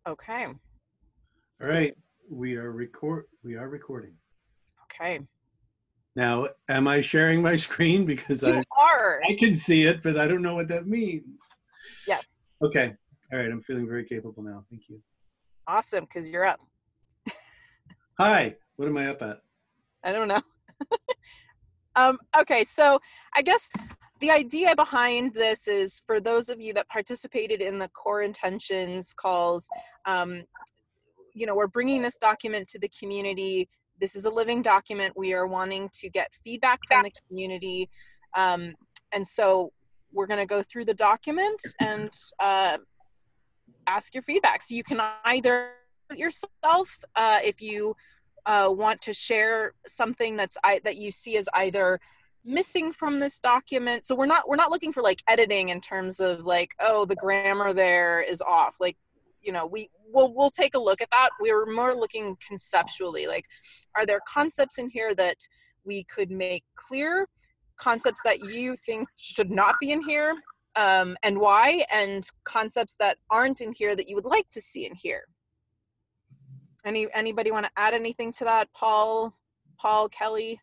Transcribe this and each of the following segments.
Okay. All right, we are recording. Okay. Now, am I sharing my screen? Because You I are. can see it, but I don't know what that means. Yes. Okay. All right, I'm feeling very capable now. Thank you. Awesome, because you're up. Hi. What am I up at? I don't know. Okay, so I guess the idea behind this is for those of you that participated in the core intentions calls, we're bringing this document to the community. This is a living document. We are wanting to get feedback from the community. And so we're going to go through the document and ask your feedback. So you can either yourself, if you want to share something that you see as either missing from this document. So we're not looking for like editing in terms of like, oh, the grammar there is off. Like, we'll take a look at that. We're more looking conceptually, like, are there concepts in here that we could make clear, concepts that you think should not be in here, and why, and concepts that aren't in here that you would like to see in here. Anybody want to add anything to that? Paul, Kelly?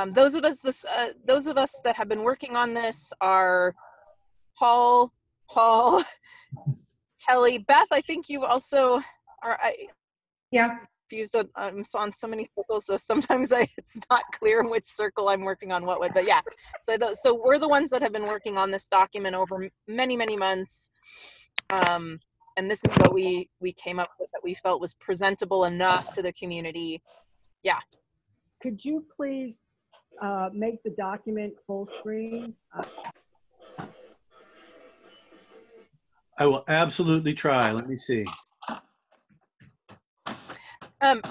Those of us that have been working on this are Paul, Kelly, Beth. I think you also are. Yeah. Confused on so many circles, so sometimes it's not clear in which circle I'm working on what with. But yeah, so we're the ones that have been working on this document over many months. And this is what we came up with that we felt was presentable enough to the community. Yeah. Could you please make the document full screen? I will absolutely try. Let me see.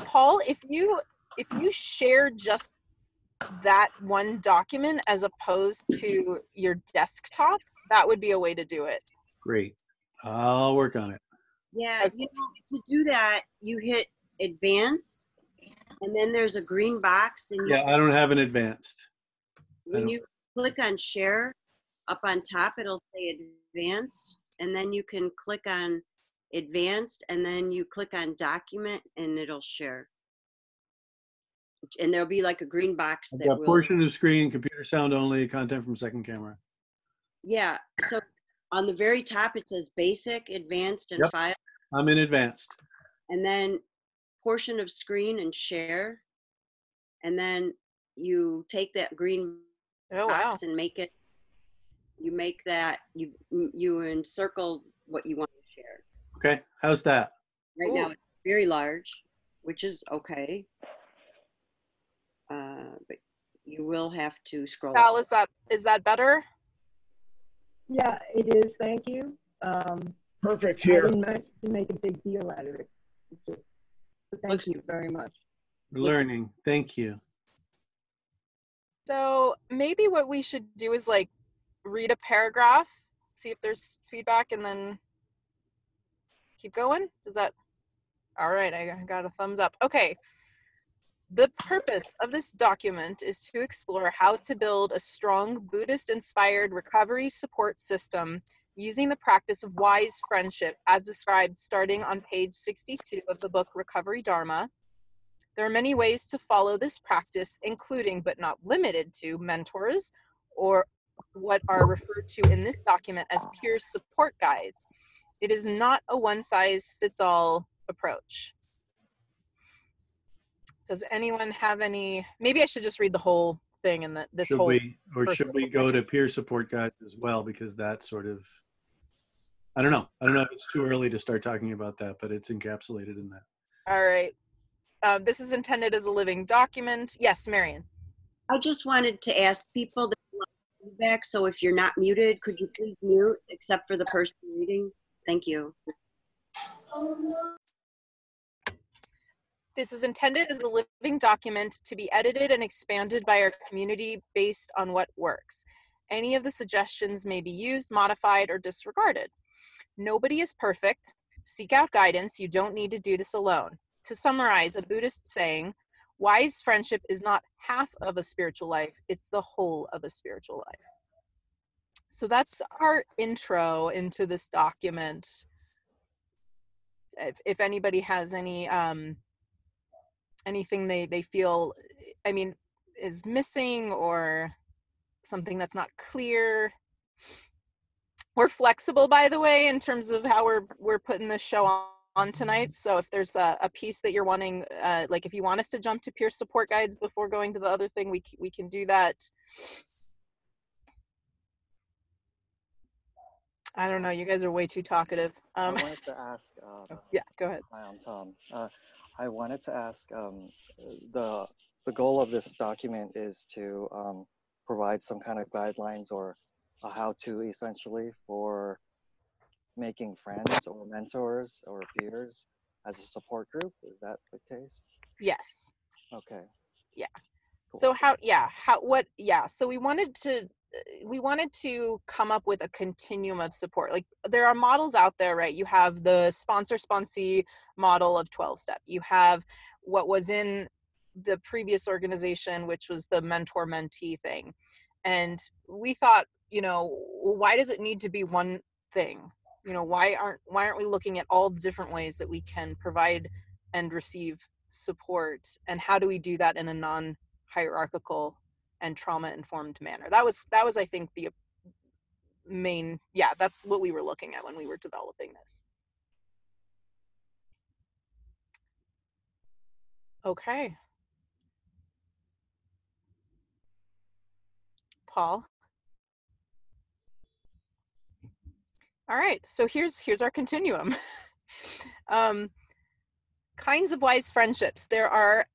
Paul, if you share just that one document as opposed to your desktop, that would be a way to do it. Great. I'll work on it. Yeah, okay. To do that, you hit advanced, and then there's a green box. And I don't have an advanced. When you click on share, up on top, it'll say advanced, and then you can click on advanced, and then you click on document, and it'll share. And there'll be like a green box that will... portion of screen, computer sound only, content from second camera. Yeah, so on the very top, it says basic, advanced, and file. I'm in advanced. And then portion of screen and share. And then you take that green box and make it, you make that, you encircle what you want to share. Okay, how's that? Right now it's very large, which is okay. But you will have to scroll. Val, is that better? Yeah, it is. Thank you. Perfect here. I didn't mean to make a big deal out of it. Thank you very much. Learning. Thank you. So maybe what we should do is like read a paragraph, see if there's feedback, and then keep going. Is that all right? I got a thumbs up. Okay. The purpose of this document is to explore how to build a strong Buddhist-inspired recovery support system using the practice of wise friendship as described starting on page 62 of the book Recovery Dharma. There are many ways to follow this practice, including but not limited to mentors or what are referred to in this document as peer support guides. It is not a one-size-fits-all approach. Does anyone have any? Maybe I should just read the whole thing and this should whole. Should we go to peer support guides as well, because that sort of, I don't know if it's too early to start talking about that, but it's encapsulated in that. All right. This is intended as a living document. Yes, Marion. I just wanted to ask people that want feedback. So if you're not muted, could you please mute, except for the person reading? Thank you. This is intended as a living document to be edited and expanded by our community based on what works. Any of the suggestions may be used, modified, or disregarded. Nobody is perfect. Seek out guidance. You don't need to do this alone. To summarize, a Buddhist saying, wise friendship is not half of a spiritual life, it's the whole of a spiritual life. So that's our intro into this document. if anybody has any anything they feel, I mean, is missing or something that's not clear. We're flexible, by the way, in terms of how we're putting this show on tonight. So if there's a piece that you're wanting, like if you want us to jump to peer support guides before going to the other thing, we can do that. I don't know. You guys are way too talkative. I wanted to ask. Yeah, go ahead. Hi, I'm Tom. I wanted to ask. The goal of this document is to provide some kind of guidelines or a how-to, essentially, for making friends or mentors or peers as a support group. Is that the case? Yes. Okay. Yeah. Cool. So so we wanted to come up with a continuum of support. Like, there are models out there, right? You have the sponsor-sponsee model of 12-step. You have what was in the previous organization, which was the mentor-mentee thing. And we thought, why does it need to be one thing? Why aren't we looking at all the different ways that we can provide and receive support, and how do we do that in a non-hierarchical and trauma-informed manner? That was I think the main, that's what we were looking at when we were developing this. Okay. Paul. All right, so here's our continuum. Kinds of wise friendships. There are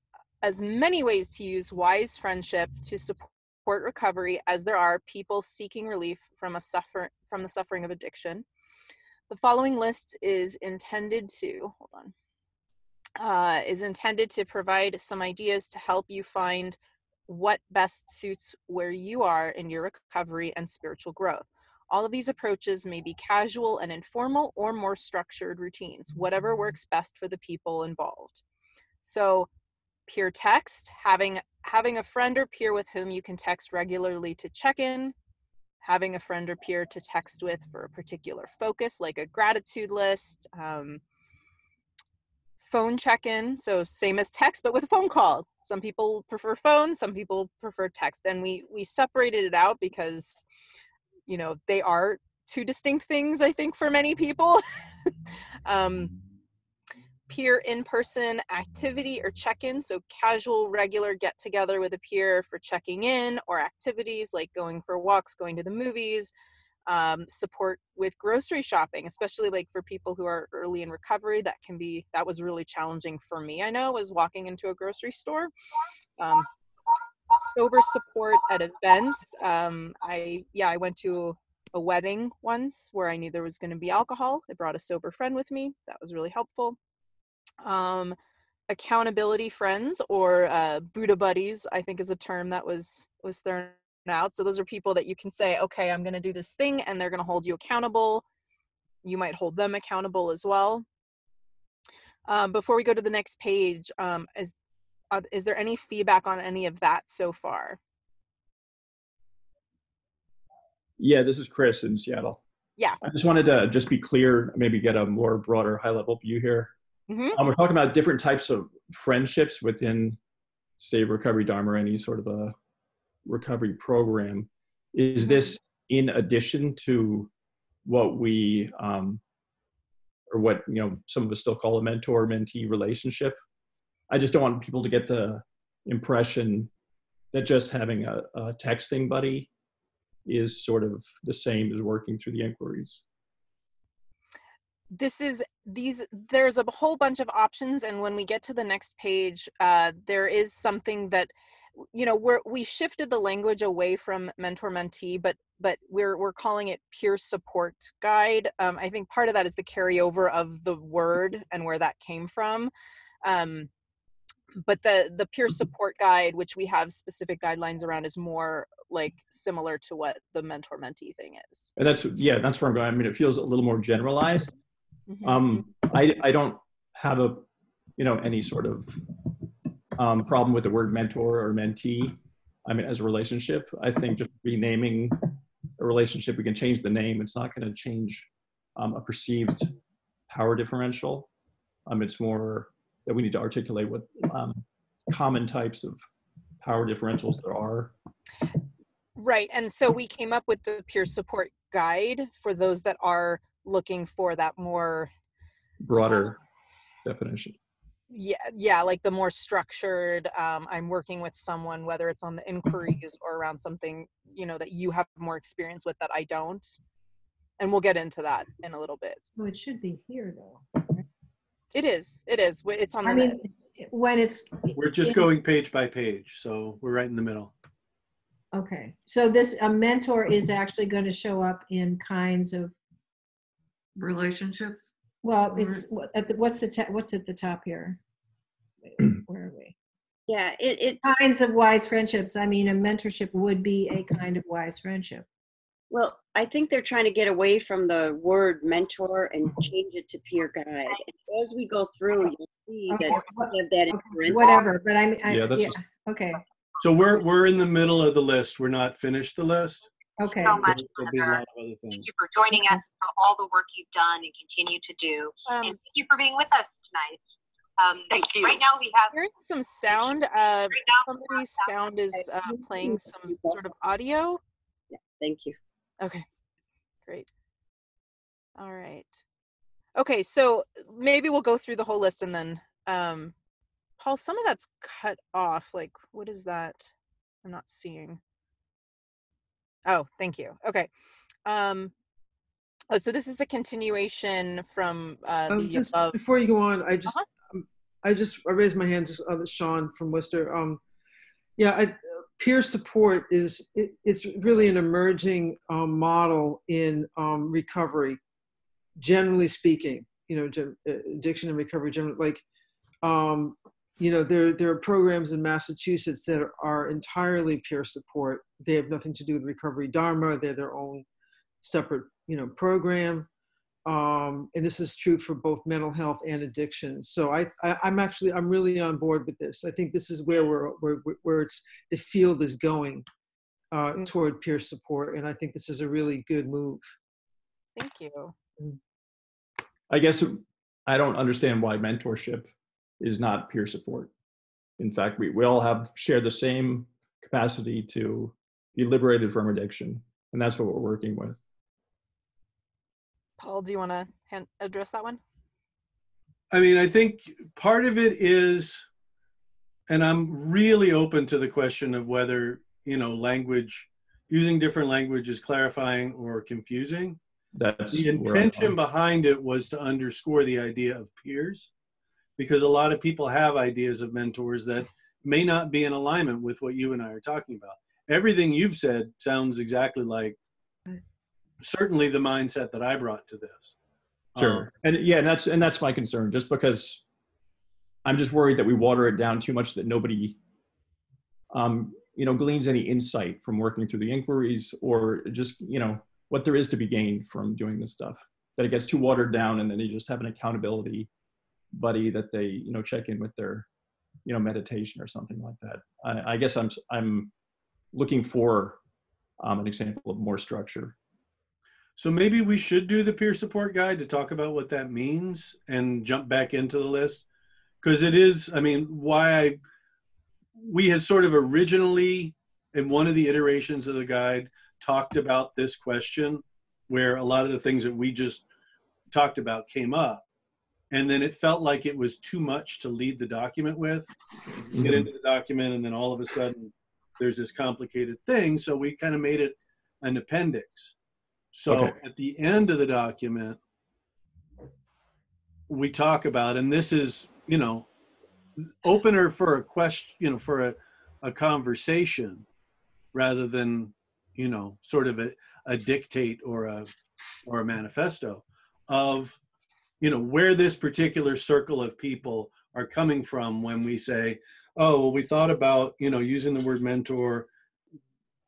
as many ways to use wise friendship to support recovery as there are people seeking relief from the suffering of addiction. The following list is intended to, is intended to provide some ideas to help you find what best suits where you are in your recovery and spiritual growth. All of these approaches may be casual and informal or more structured routines, whatever works best for the people involved. So peer text, having a friend or peer with whom you can text regularly to check in, having a friend or peer to text with for a particular focus, like a gratitude list, phone check-in, so same as text, but with a phone call. Some people prefer phone, some people prefer text, and we separated it out because, they are two distinct things, I think, for many people. Peer in-person activity or check-in, so casual, regular get-together with a peer for checking in, or activities like going for walks, going to the movies, support with grocery shopping, especially like for people who are early in recovery. That was really challenging for me, I know, was walking into a grocery store. Sober support at events. I went to a wedding once where I knew there was going to be alcohol. I brought a sober friend with me. That was really helpful. Accountability friends, or Buddha buddies, I think is a term that was thrown out. So those are people that you can say, okay, I'm going to do this thing, and they're going to hold you accountable. You might hold them accountable as well. Before we go to the next page, is there any feedback on any of that so far? Yeah, this is Chris in Seattle. Yeah. I just wanted to just be clear, maybe get a more broader high-level view here. Mm-hmm. We're talking about different types of friendships within, say, Recovery Dharma or any sort of a recovery program. Is this in addition to what we, or what, some of us still call a mentor-mentee relationship? I just don't want people to get the impression that just having a texting buddy is sort of the same as working through the inquiries. There's a whole bunch of options, and when we get to the next page, there is something that, we shifted the language away from mentor-mentee, but we're calling it peer support guide. I think part of that is the carryover of the word and where that came from. But the peer support guide, which we have specific guidelines around, is more like similar to what the mentor-mentee thing is. And that's where I'm going. I mean, it feels a little more generalized. Mm-hmm. I don't have any sort of problem with the word mentor or mentee. I mean, as a relationship, I think just renaming a relationship, we can change the name. It's not going to change a perceived power differential. It's more that we need to articulate what common types of power differentials there are. Right. And so we came up with the peer support guide for those that are looking for that more broader definition. Yeah, like the more structured, I'm working with someone, whether it's on the inquiries or around something, you know, that you have more experience with that I don't. And we'll get into that in a little bit. So it should be here though. It is. It's on the I mean, when it's. We're just going page by page, so we're right in the middle. Okay, so this, a mentor is actually going to show up in kinds of. Relationships? Well, it's, what's at the top here? Where are we? Yeah, it's Kinds of wise friendships. I mean, a mentorship would be a kind of wise friendship. well, I think they're trying to get away from the word mentor and change it to peer guide. And as we go through, you'll see Okay, that we have that in parentheses. whatever, but Yeah, that's just- okay, So we're in the middle of the list. We're not finished the list. okay. So much, There'll be a lot Senator. of other Thank things. you for joining us, for all the work you've done and continue to do. And thank you for being with us tonight. Thank you. Right now we have Hearing some sound. Somebody's sound is playing some sort of audio. Yeah, thank you. Okay, great. All right. Okay, so maybe we'll go through the whole list and then, Paul, some of that's cut off. Like, what is that? I'm not seeing. Oh, thank you. Okay. Oh, so this is a continuation from the Just above. before you go on, I raised my hand to Sean from Worcester. Peer support it's really an emerging model in recovery, generally speaking. You know, addiction and recovery, generally, like, you know, there are programs in Massachusetts that are entirely peer support. They have nothing to do with Recovery Dharma. They're their own separate, you know, program. And this is true for both mental health and addiction. So I'm really on board with this. I think this is where the field is going toward peer support, and I think this is a really good move. Thank you. I guess I don't understand why mentorship is not peer support. In fact, we all share the same capacity to be liberated from addiction, and that's what we're working with. Paul, do you want to address that one? I mean, I think part of it is, and I'm really open to the question of whether, you know, using different language is clarifying or confusing. That's the intention behind it was to underscore the idea of peers, because a lot of people have ideas of mentors that may not be in alignment with what you and I are talking about. Everything you've said sounds exactly like certainly the mindset that I brought to this. Sure. And that's my concern, just because I'm just worried that we water it down too much, that nobody, you know, gleans any insight from working through the inquiries, or just, you know, what there is to be gained from doing this stuff, that it gets too watered down, and then they just have an accountability buddy that they, you know, check in with their, you know, meditation or something like that. I guess I'm looking for an example of more structure. So maybe we should do the peer support guide to talk about what that means and jump back into the list. Because it is, I mean, we had sort of originally, in one of the iterations of the guide, talked about this question, where a lot of the things that we just talked about came up. And then it felt like it was too much to lead the document with. You get into the document, and then all of a sudden there's this complicated thing. So we kind of made it an appendix. So at the end of the document, we talk about, and this is, you know, opener for a question, you know, for a conversation, rather than, you know, sort of a dictate or a manifesto of, you know, where this particular circle of people are coming from when we say, oh, well, we thought about, you know, using the word mentor.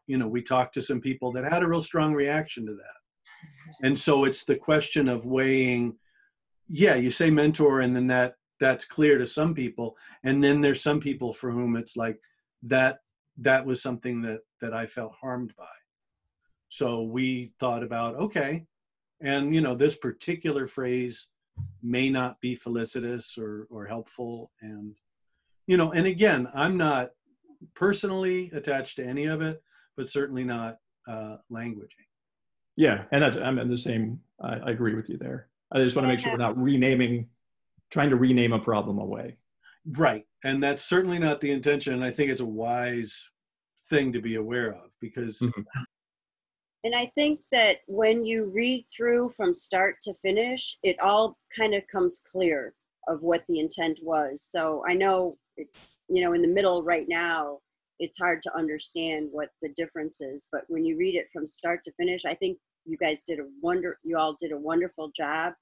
You know, we talked to some people that had a real strong reaction to that. And so it's the question of weighing, yeah, you say mentor, and then that's clear to some people. And then there's some people for whom it's like that was something that I felt harmed by. So we thought about, okay, and, you know, this particular phrase may not be felicitous or helpful. And, you know, and again, I'm not personally attached to any of it, but certainly not languaging. Yeah, and I'm in the same, I agree with you there. I just want to make sure we're not trying to rename a problem away. Right, and that's certainly not the intention. And I think it's a wise thing to be aware of, because And I think that when you read through from start to finish, it all kind of comes clear of what the intent was. So I know, you know, in the middle right now, it's hard to understand what the difference is. But when you read it from start to finish, I think you guys you all did a wonderful job.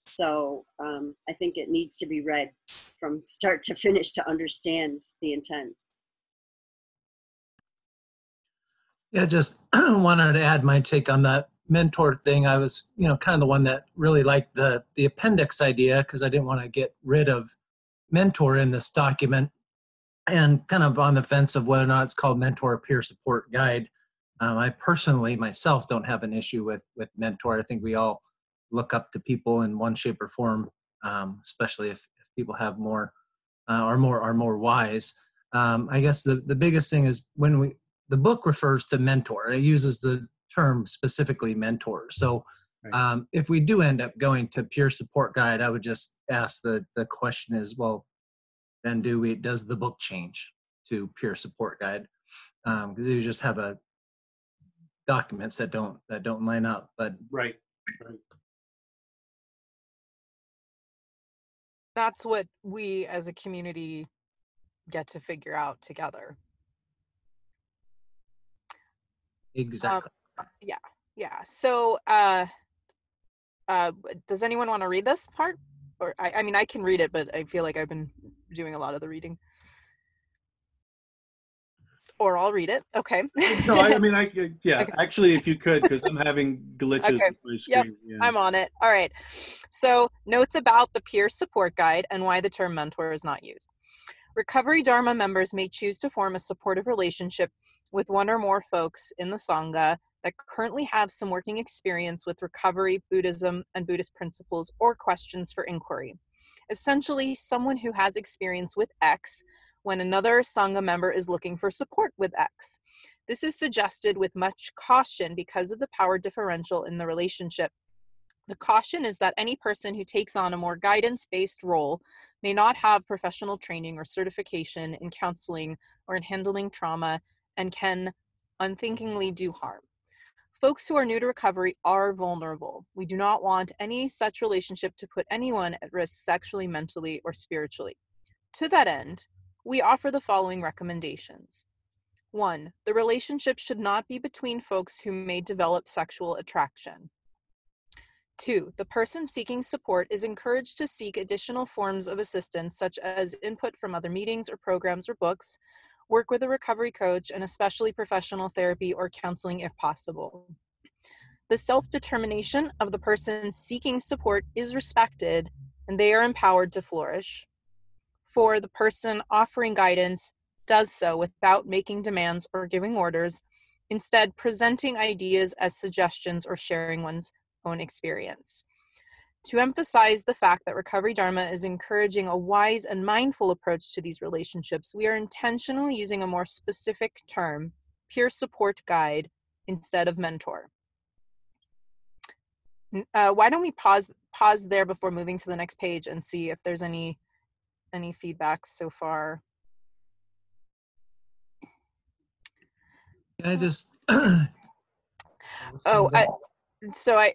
So I think it needs to be read from start to finish to understand the intent. Yeah, just wanted to add my take on that mentor thing. I was, you know, kind of the one that really liked the appendix idea, because I didn't want to get rid of mentor in this document, and kind of on the fence of whether or not it's called mentor peer support guide. I personally myself don't have an issue with mentor. I think we all look up to people in one shape or form, especially if people have more are more wise. I guess the biggest thing is when the book refers to mentor, it uses the term specifically mentor. So if we do end up going to peer support guide, I would just ask the question is, well, then does the book change to peer support guide? Because you just have documents that don't line up. But right. That's what we as a community get to figure out together. Exactly. Yeah. So does anyone want to read this part? Or I mean, I can read it, but I feel like I've been doing a lot of the reading. Or I'll read it. Okay. No, I mean, yeah, Okay. actually, if you could, because I'm having glitches Okay. with my Yep. screen. Yeah. I'm on it. All right. So notes about the peer support guide and why the term mentor is not used. Recovery Dharma members may choose to form a supportive relationship with one or more folks in the Sangha that currently have some working experience with recovery, Buddhism, and Buddhist principles or questions for inquiry. Essentially, someone who has experience with X when another Sangha member is looking for support with X. This is suggested with much caution because of the power differential in the relationship. The caution is that any person who takes on a more guidance-based role may not have professional training or certification in counseling or in handling trauma and can unthinkingly do harm. Folks who are new to recovery are vulnerable. We do not want any such relationship to put anyone at risk sexually, mentally, or spiritually. To that end, we offer the following recommendations. 1, the relationship should not be between folks who may develop sexual attraction. 2, the person seeking support is encouraged to seek additional forms of assistance, such as input from other meetings or programs or books, work with a recovery coach, and especially professional therapy or counseling if possible. The self-determination of the person seeking support is respected, and they are empowered to flourish. 4, the person offering guidance does so without making demands or giving orders, instead presenting ideas as suggestions or sharing one's own experience. To emphasize the fact that Recovery Dharma is encouraging a wise and mindful approach to these relationships, we are intentionally using a more specific term, peer support guide, instead of mentor. Why don't we pause there before moving to the next page and see if there's any feedback so far? I just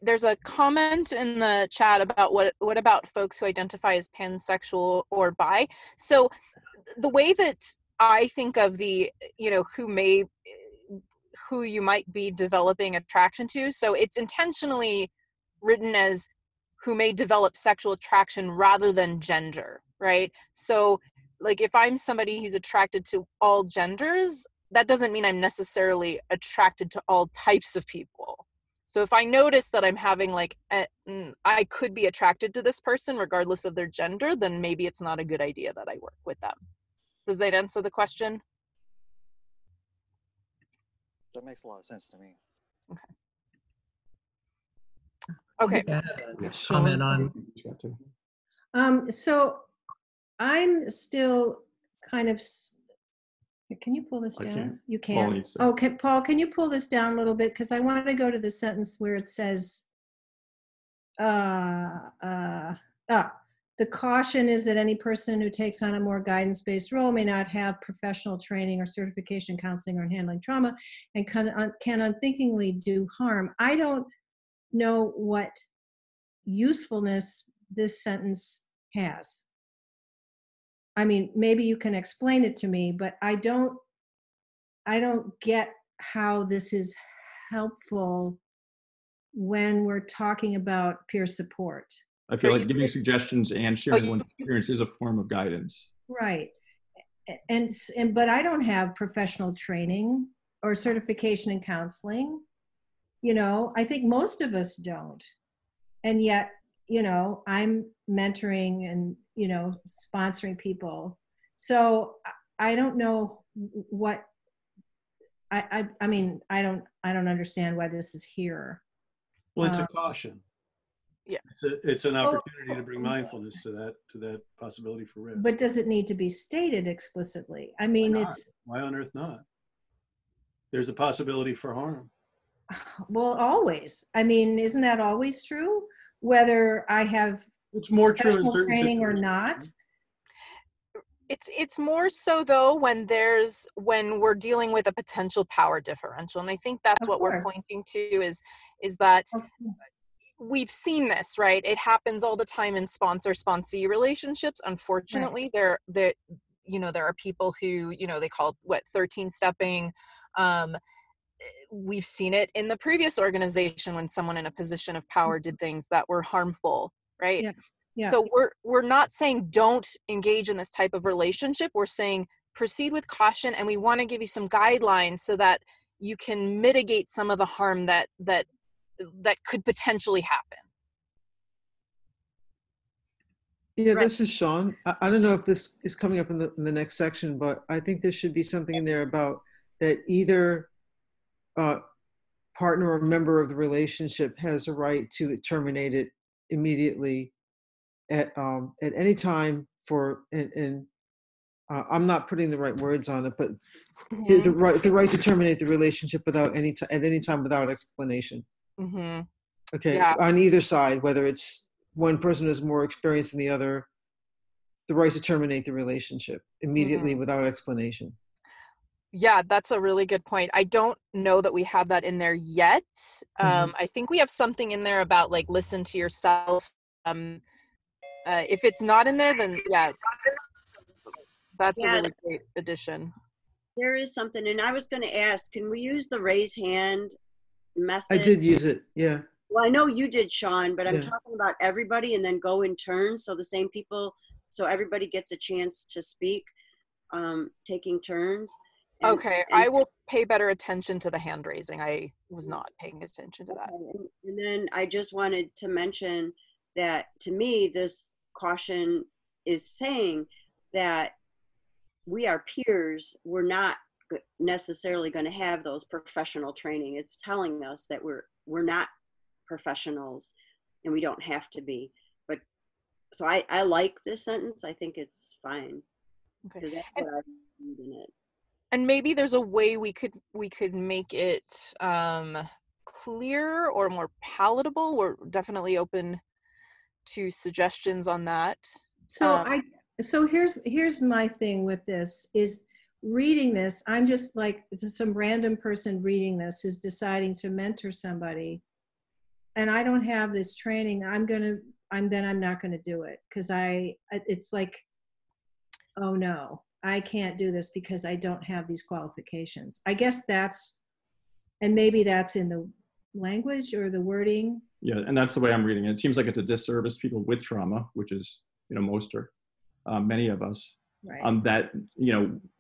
there's a comment in the chat about what about folks who identify as pansexual or bi. So the way that I think of the, who you might be developing attraction to, so it's intentionally written as who may develop sexual attraction rather than gender, right? So like if I'm somebody who's attracted to all genders, that doesn't mean I'm necessarily attracted to all types of people. So if I notice that I'm having I could be attracted to this person regardless of their gender, then maybe it's not a good idea that I work with them. Does that answer the question? That makes a lot of sense to me. Okay. Okay. Yeah, comment on. So I'm still kind of, can you pull this down? Can't. You can. Okay, Paul, can you pull this down a little bit? Because I want to go to the sentence where it says, the caution is that any person who takes on a more guidance-based role may not have professional training or certification counseling or handling trauma and can unthinkingly do harm. I don't know what usefulness this sentence has. I mean, maybe you can explain it to me, but I don't get how this is helpful when we're talking about peer support. I feel like giving suggestions and sharing one's experience is a form of guidance. Right. But I don't have professional training or certification in counseling. You know, I think most of us don't. And yet, you know, I'm mentoring and, you know, sponsoring people. So I don't know what, I mean, I don't understand why this is here. Well, it's a caution. Yeah. It's an opportunity to bring mindfulness to that possibility for risk. But does it need to be stated explicitly? I mean, why on earth not? There's a possibility for harm. Well, always. I mean, isn't that always true? Whether I have it's more true in certain training situations or not. It's more so though when we're dealing with a potential power differential, and I think that's what we're pointing to is that we've seen this, right? It happens all the time in sponsor-sponsee relationships. Unfortunately, right. there are people who, you know, they call it 13-stepping. We've seen it in the previous organization when someone in a position of power did things that were harmful, right? Yeah. Yeah. So we're not saying don't engage in this type of relationship. We're saying proceed with caution, and we want to give you some guidelines so that you can mitigate some of the harm that could potentially happen. Yeah, this is Sean. I don't know if this is coming up in the next section, but I think there should be something in there about that either partner or member of the relationship has a right to terminate it immediately at any time I'm not putting the right words on it, but the right to terminate the relationship at any time without explanation. Mm-hmm. Okay, yeah. On either side, whether it's one person is more experienced than the other, the right to terminate the relationship immediately without explanation. Yeah, that's a really good point. I don't know that we have that in there yet. I think we have something in there about like listen to yourself. If it's not in there, then yeah, that's a really great addition. There is something, and I was going to ask, can we use the raise hand method? I did use it, yeah. Well, I know you did, Sean, but I'm talking about everybody and then go in turn. So the same people, so everybody gets a chance to speak, taking turns. Okay, I will pay better attention to the hand raising. I was not paying attention to that. And then I just wanted to mention that to me, this caution is saying that we are peers. We're not necessarily going to have those professional training. It's telling us that we're not professionals and we don't have to be. But so I like this sentence. I think it's fine. Okay. Because that's what I read in it. And maybe there's a way we could make it clear or more palatable. We're definitely open to suggestions on that. So here's my thing with this is reading this. I'm just like just some random person reading this who's deciding to mentor somebody, and I don't have this training. I'm not gonna do it because it's like, oh no, I can't do this because I don't have these qualifications. I guess and maybe that's in the language or the wording. Yeah, and that's the way I'm reading it. It seems like it's a disservice to people with trauma, which is, most or many of us. Right. That,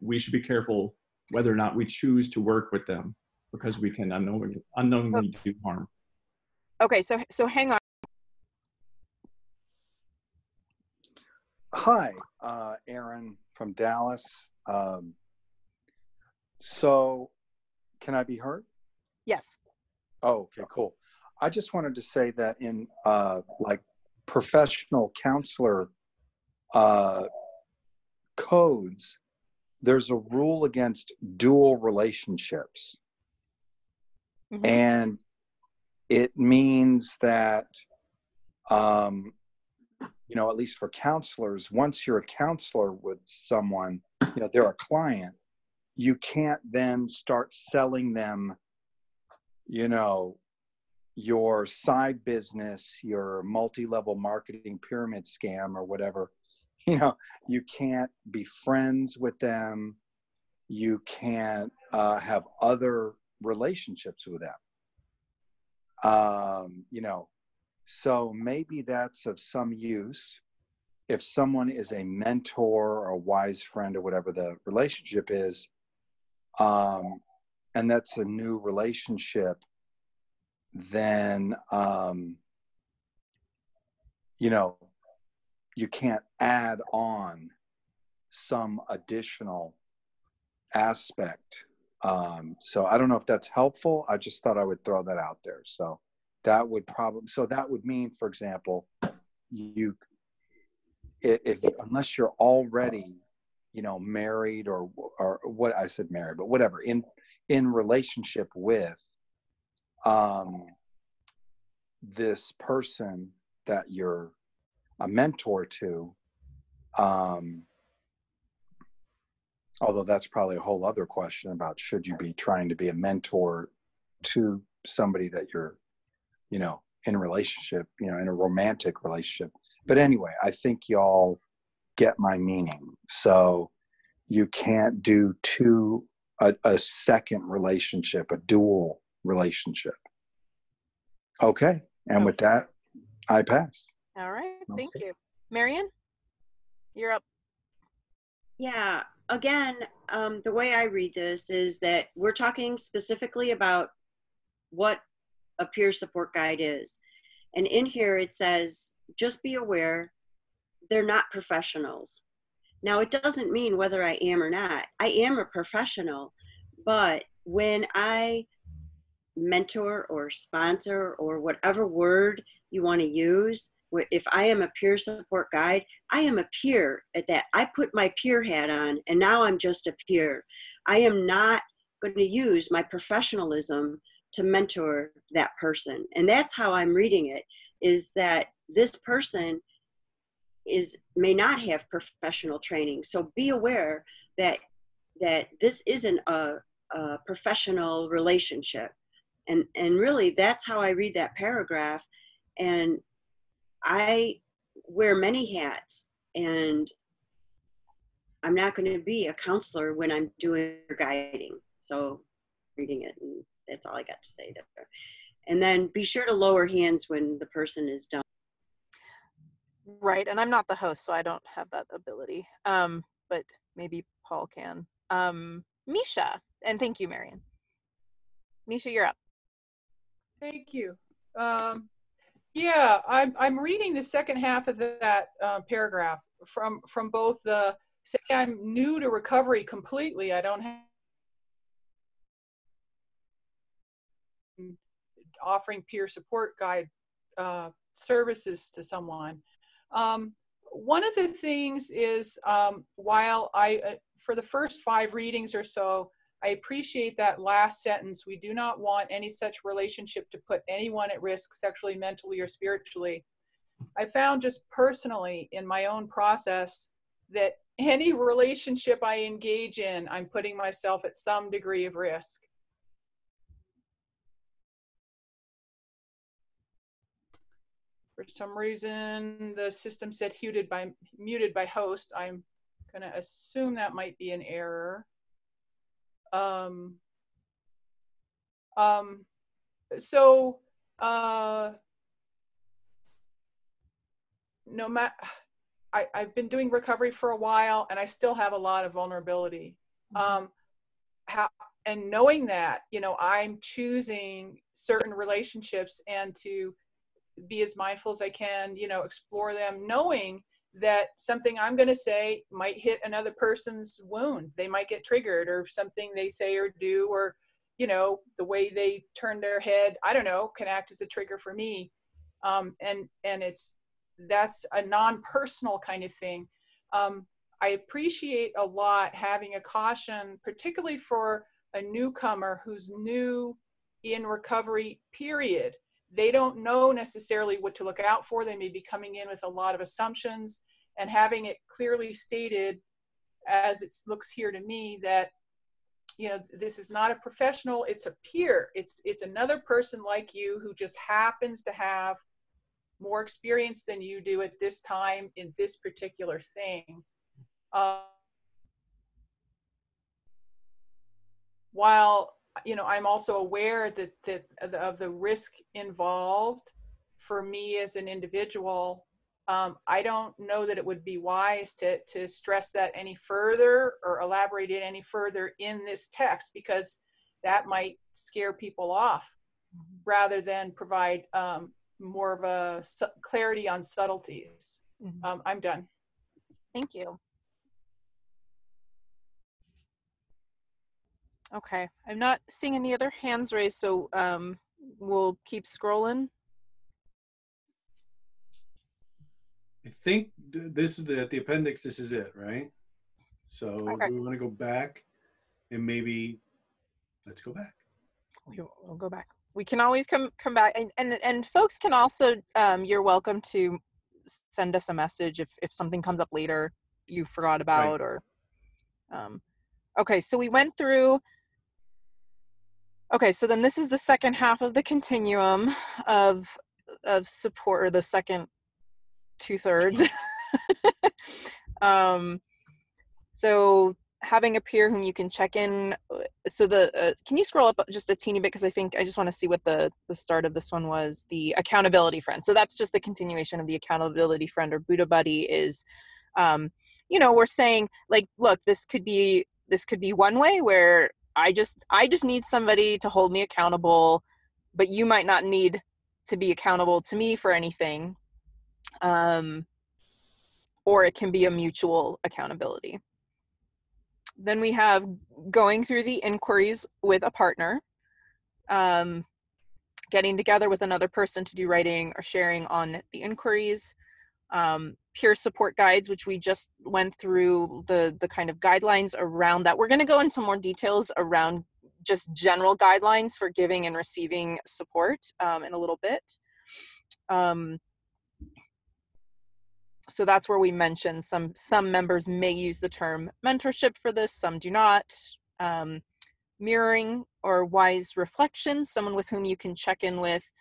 we should be careful whether or not we choose to work with them because we can unknowingly do harm. Okay, so hang on. Hi, Aaron from Dallas. So can I be heard? Yes. Oh, okay, cool. I just wanted to say that in like professional counselor codes, there's a rule against dual relationships. Mm-hmm. And it means that, you know, at least for counselors, once you're a counselor with someone, you know, they're a client, you can't then start selling them, you know, your side business, your multi-level marketing pyramid scam or whatever. You know, you can't be friends with them. You can't have other relationships with them. You know, so maybe that's of some use. If someone is a mentor or a wise friend or whatever the relationship is, and that's a new relationship, then, you know, you can't add on some additional aspect. So I don't know if that's helpful. I just thought I would throw that out there. So that would mean, for example, unless you're already, you know, married or what I said married, but whatever, in relationship with this person that you're a mentor to, although that's probably a whole other question about should you be trying to be a mentor to somebody that you're, you know, in a relationship, you know, in a romantic relationship. But anyway, I think y'all get my meaning. So you can't do a second relationship, a dual relationship. Okay. And with that, I pass. All right. Thank you. Marion, you're up. Yeah. Again, the way I read this is that we're talking specifically about what a peer support guide is. And in here it says, just be aware, they're not professionals. Now, it doesn't mean whether I am or not. I am a professional, but when I mentor or sponsor or whatever word you want to use, if I am a peer support guide, I am a peer at that. I put my peer hat on and now I'm just a peer. I am not going to use my professionalism to mentor that person. And that's how I'm reading it, is that this person may not have professional training. So be aware that this isn't a professional relationship. And really that's how I read that paragraph. And I wear many hats, and I'm not going to be a counselor when I'm doing guiding. So reading it, and that's all I got to say there. And then be sure to lower hands when the person is done. Right, and I'm not the host, so I don't have that ability. But maybe Paul can. Misha, and thank you, Marion. Misha, you're up. Thank you. Yeah, I'm reading the second half of that paragraph from both the, say I'm new to recovery completely, I don't have offering peer support guide services to someone. One of the things is, while for the first 5 readings or so, I appreciate that last sentence, we do not want any such relationship to put anyone at risk sexually, mentally, or spiritually. I found just personally in my own process that any relationship I engage in, I'm putting myself at some degree of risk. For some reason, the system said muted by host. I'm going to assume that might be an error. No matter, I've been doing recovery for a while, and I still have a lot of vulnerability. And knowing that, you know, I'm choosing certain relationships and to be as mindful as I can, you know, explore them, knowing that something I'm going to say might hit another person's wound. They might get triggered, or something they say or do, or, you know, the way they turn their head, I don't know, can act as a trigger for me. And that's a non-personal kind of thing. I appreciate a lot having a caution, particularly for a newcomer who's new in recovery, period. They don't know necessarily what to look out for. They may be coming in with a lot of assumptions, and having it clearly stated, as it looks here to me, that, you know, this is not a professional, it's a peer. It's another person like you who just happens to have more experience than you do at this time in this particular thing. While, you know, I'm also aware that of the risk involved for me as an individual, I don't know that it would be wise to stress that any further or elaborate it any further in this text, because that might scare people off rather than provide more of a clarity on subtleties. I'm done. Thank you. Okay, I'm not seeing any other hands raised, so we'll keep scrolling. I think this is the appendix. This is it, right? So Okay. do we want to go back and maybe let's go back. We'll go back. We can always come back, and folks can also, you're welcome to send us a message if something comes up later you forgot about, right. Or okay, so we went through. Okay, so then this is the second half of the continuum of support, or the second 2/3. So having a peer whom you can check in. So can you scroll up just a teeny bit, because I just want to see what the start of this one was. The accountability friend. So that's just the continuation of the accountability friend or Buddha buddy. Is you know, we're saying, like, look, this could be one way where I just need somebody to hold me accountable, but you might not need to be accountable to me for anything. Or it can be a mutual accountability. Then we have going through the inquiries with a partner, getting together with another person to do writing or sharing on the inquiries, peer support guides, which we just went through the kind of guidelines around that. We're going to go into more details around just general guidelines for giving and receiving support in a little bit. So that's where we mentioned some members may use the term mentorship for this, some do not. Mirroring or wise reflection, someone with whom you can check in with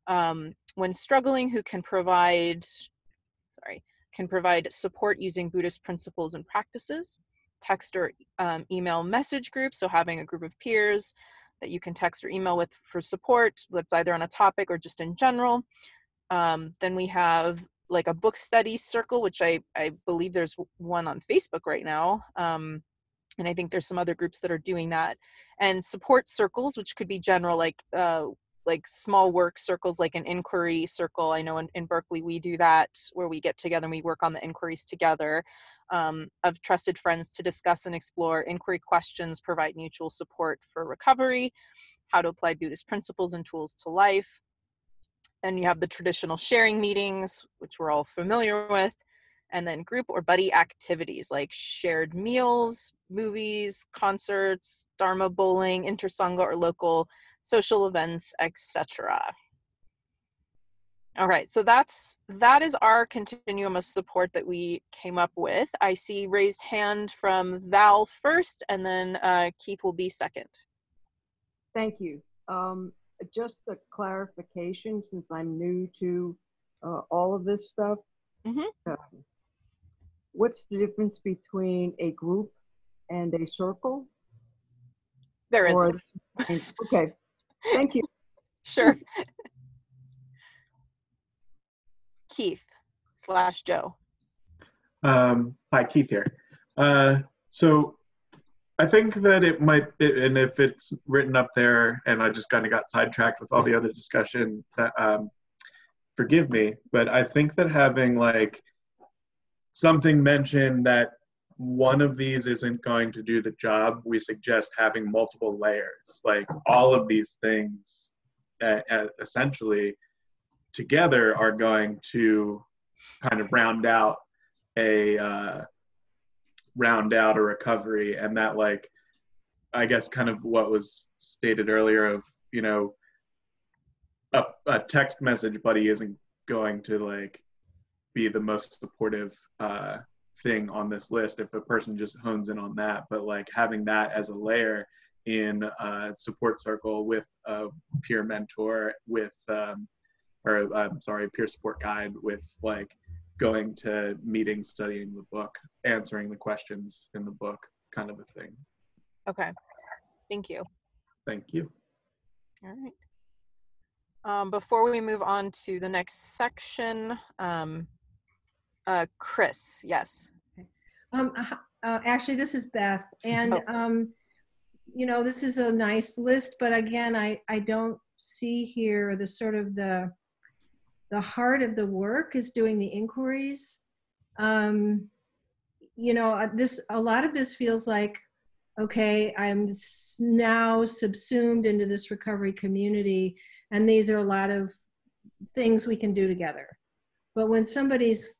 when struggling, who can provide support using Buddhist principles and practices. Text or email message groups, so having a group of peers that you can text or email with for support, that's either on a topic or just in general. Then we have like a book study circle, which I believe there's one on Facebook right now. And I think there's some other groups that are doing that. And support circles, which could be general, like small work circles, like an inquiry circle. I know in Berkeley we do that, where we get together and we work on the inquiries together, of trusted friends to discuss and explore inquiry questions, provide mutual support for recovery, how to apply Buddhist principles and tools to life. Then you have the traditional sharing meetings, which we're all familiar with, and then group or buddy activities like shared meals, movies, concerts, Dharma bowling, intersangha or local social events, etc. All right, so that is our continuum of support that we came up with. I see raised hand from Val first, and then Keith will be second. Thank you. Just a clarification, since I'm new to all of this stuff. Mm-hmm. What's the difference between a group and a circle? There isn't. Okay, thank you. Sure. Keith / Joe. Hi, Keith here. So I think that it might, and if it's written up there and I just kind of got sidetracked with all the other discussion, forgive me, but I think that having like something mentioned that one of these isn't going to do the job, we suggest having multiple layers. Like all of these things essentially together are going to kind of round out a recovery. And that, like, I guess kind of what was stated earlier of, you know, a text message buddy isn't going to like be the most supportive thing on this list if a person just hones in on that. But like having that as a layer in a support circle with a peer mentor, with peer support guide, with like going to meetings, studying the book, answering the questions in the book, kind of a thing. Okay, thank you. Thank you. All right. Before we move on to the next section, Chris, yes. Actually, this is Beth, and you know, this is a nice list, but again, I don't see here the sort of the heart of the work is doing the inquiries. You know, a lot of this feels like, okay, I'm now subsumed into this recovery community, and these are a lot of things we can do together. But when somebody's,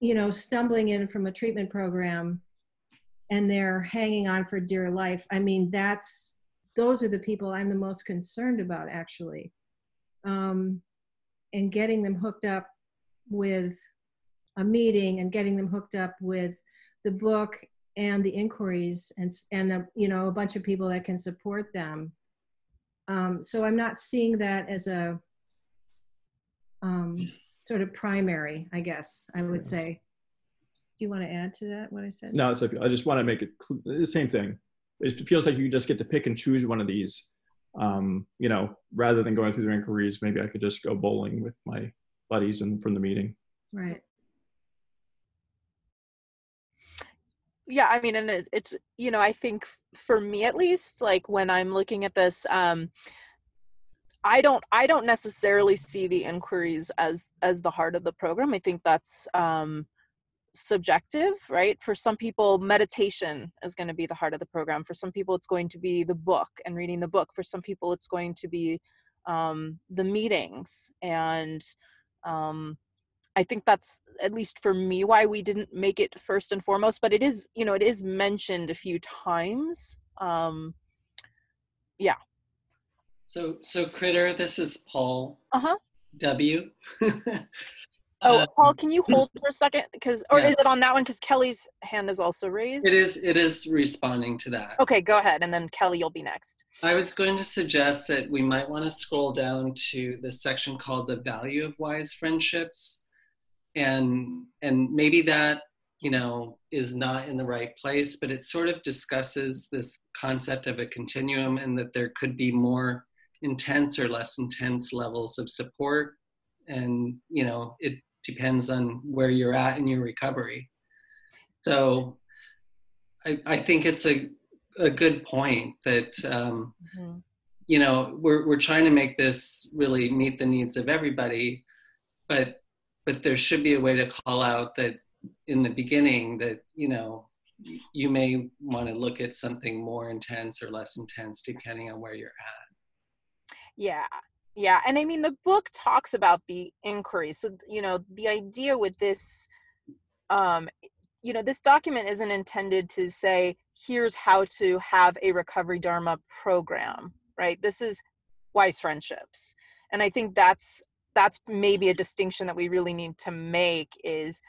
you know, stumbling in from a treatment program and they're hanging on for dear life, I mean, those are the people I'm the most concerned about, actually. And getting them hooked up with a meeting and getting them hooked up with the book and the inquiries and you know, a bunch of people that can support them. So I'm not seeing that as a sort of primary, I guess I would say. Do you want to add to that, what I said? No, it's okay. I just want to make it the same thing. It feels like you just get to pick and choose one of these. You know, rather than going through the inquiries, maybe I could just go bowling with my buddies and from the meeting. Right. Yeah, I mean, and it's, you know, I think for me at least, like when I'm looking at this, I don't necessarily see the inquiries as the heart of the program. I think that's subjective, right? For some people, meditation is going to be the heart of the program. For some people, it's going to be the book and reading the book. For some people, it's going to be the meetings. And I think that's, at least for me, why we didn't make it first and foremost, but it is, you know, it is mentioned a few times. Yeah. So Critter, this is Paul. W. Paul, can you hold for a second? Or yeah. Is it on that one? Because Kelly's hand is also raised. It is responding to that. Okay, go ahead. And then Kelly, you'll be next. I was going to suggest that we might want to scroll down to the section called The Value of Wise Friendships. And maybe that, you know, is not in the right place, but it sort of discusses this concept of a continuum and that there could be more intense or less intense levels of support. And, you know, it depends on where you're at in your recovery. So I think it's a good point that, you know, we're trying to make this really meet the needs of everybody, but there should be a way to call out that in the beginning that, you know, you may want to look at something more intense or less intense depending on where you're at. Yeah. Yeah. And I mean, the book talks about the inquiry. So, you know, the idea with this, you know, this document isn't intended to say, here's how to have a Recovery Dharma program, right? This is wise friendships. And I think that's maybe a distinction that we really need to make is,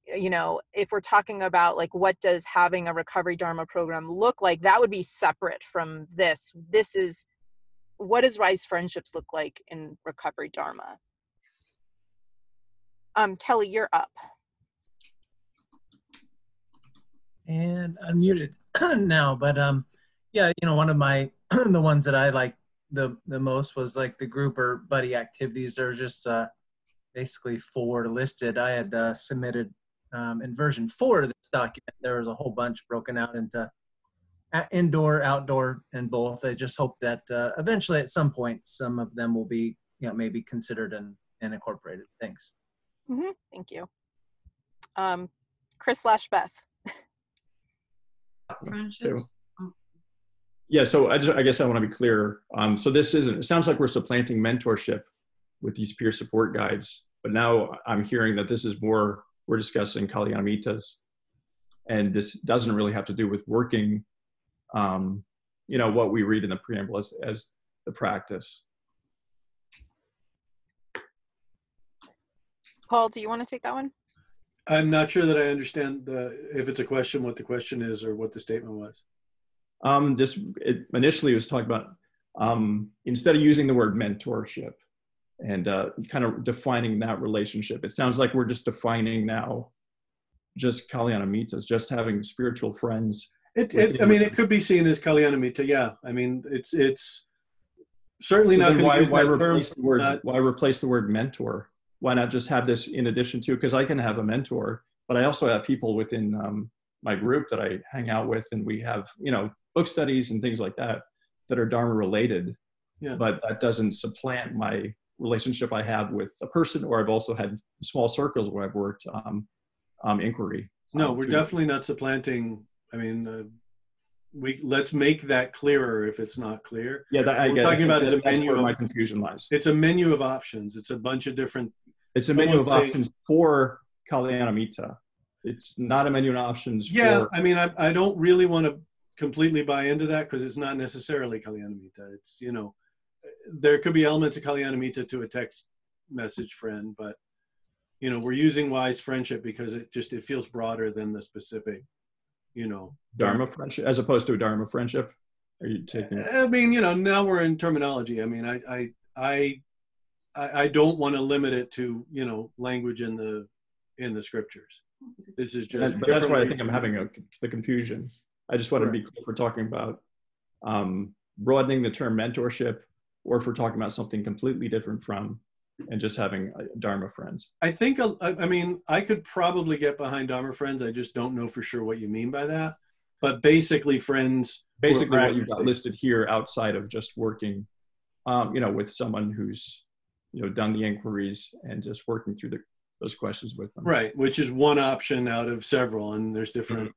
you know, if we're talking about like, what does having a Recovery Dharma program look like? That would be separate from this. This is, what does wise friendships look like in Recovery Dharma? Kelly, you're up. And unmuted now, but yeah, you know, one of my the ones that I like the most was like the group or buddy activities. There's just basically 4 listed. I had submitted in version 4 of this document. There was a whole bunch broken out into indoor, outdoor, and both. I just hope that eventually at some point some of them will be, you know, maybe considered and incorporated. Thanks. Thank you. Chris/Beth. Friendships? Yeah, so I guess I want to be clear. So this isn't, it sounds like we're supplanting mentorship with these peer support guides, but now I'm hearing that this is more, we're discussing Kalyanamittas, and this doesn't really have to do with working, you know, what we read in the preamble as the practice. Paul, do you want to take that one? I'm not sure that I understand if it's a question, what the question is, or what the statement was. Initially was talking about, instead of using the word mentorship and kind of defining that relationship, it sounds like we're just defining now just Kalyanamitas, just having spiritual friends. I mean, it could be seen as Kalyanamitta, yeah. I mean, it's certainly so not going to use why that replace term. The word, why replace the word mentor? Why not just have this in addition to, because I can have a mentor, but I also have people within my group that I hang out with, and we have, you know, book studies and things like that that are Dharma related. Yeah. But that doesn't supplant my relationship I have with a person, or I've also had small circles where I've worked inquiry. No, we're definitely not supplanting. I mean, let's make that clearer if it's not clear. Yeah, we're talking about is a menu. Where my confusion lies. It's a menu of options. It's a bunch of different. It's a menu of options for Kalyanamitta. It's not a menu of options. Yeah, I mean, I don't really want to completely buy into that because it's not necessarily Kalyanamitta. It's, you know, there could be elements of Kalyanamitta to a text message friend, but you know, we're using wise friendship because it feels broader than the specific, you know, Dharma friendship, as opposed to a Dharma friendship. Are you taking? I mean, you know, now we're in terminology. I mean, I don't want to limit it to, you know, language in the scriptures. This is just. But that's why I think I'm having the confusion. I just want to be clear if we're talking about broadening the term mentorship, or if we're talking about something completely different from, and just having Dharma friends. I think, I mean, I could probably get behind Dharma friends. I just don't know for sure what you mean by that. But basically friends. Basically what you've got listed here outside of just working, you know, with someone who's, you know, done the inquiries and just working through those questions with them. Right, which is one option out of several, and there's different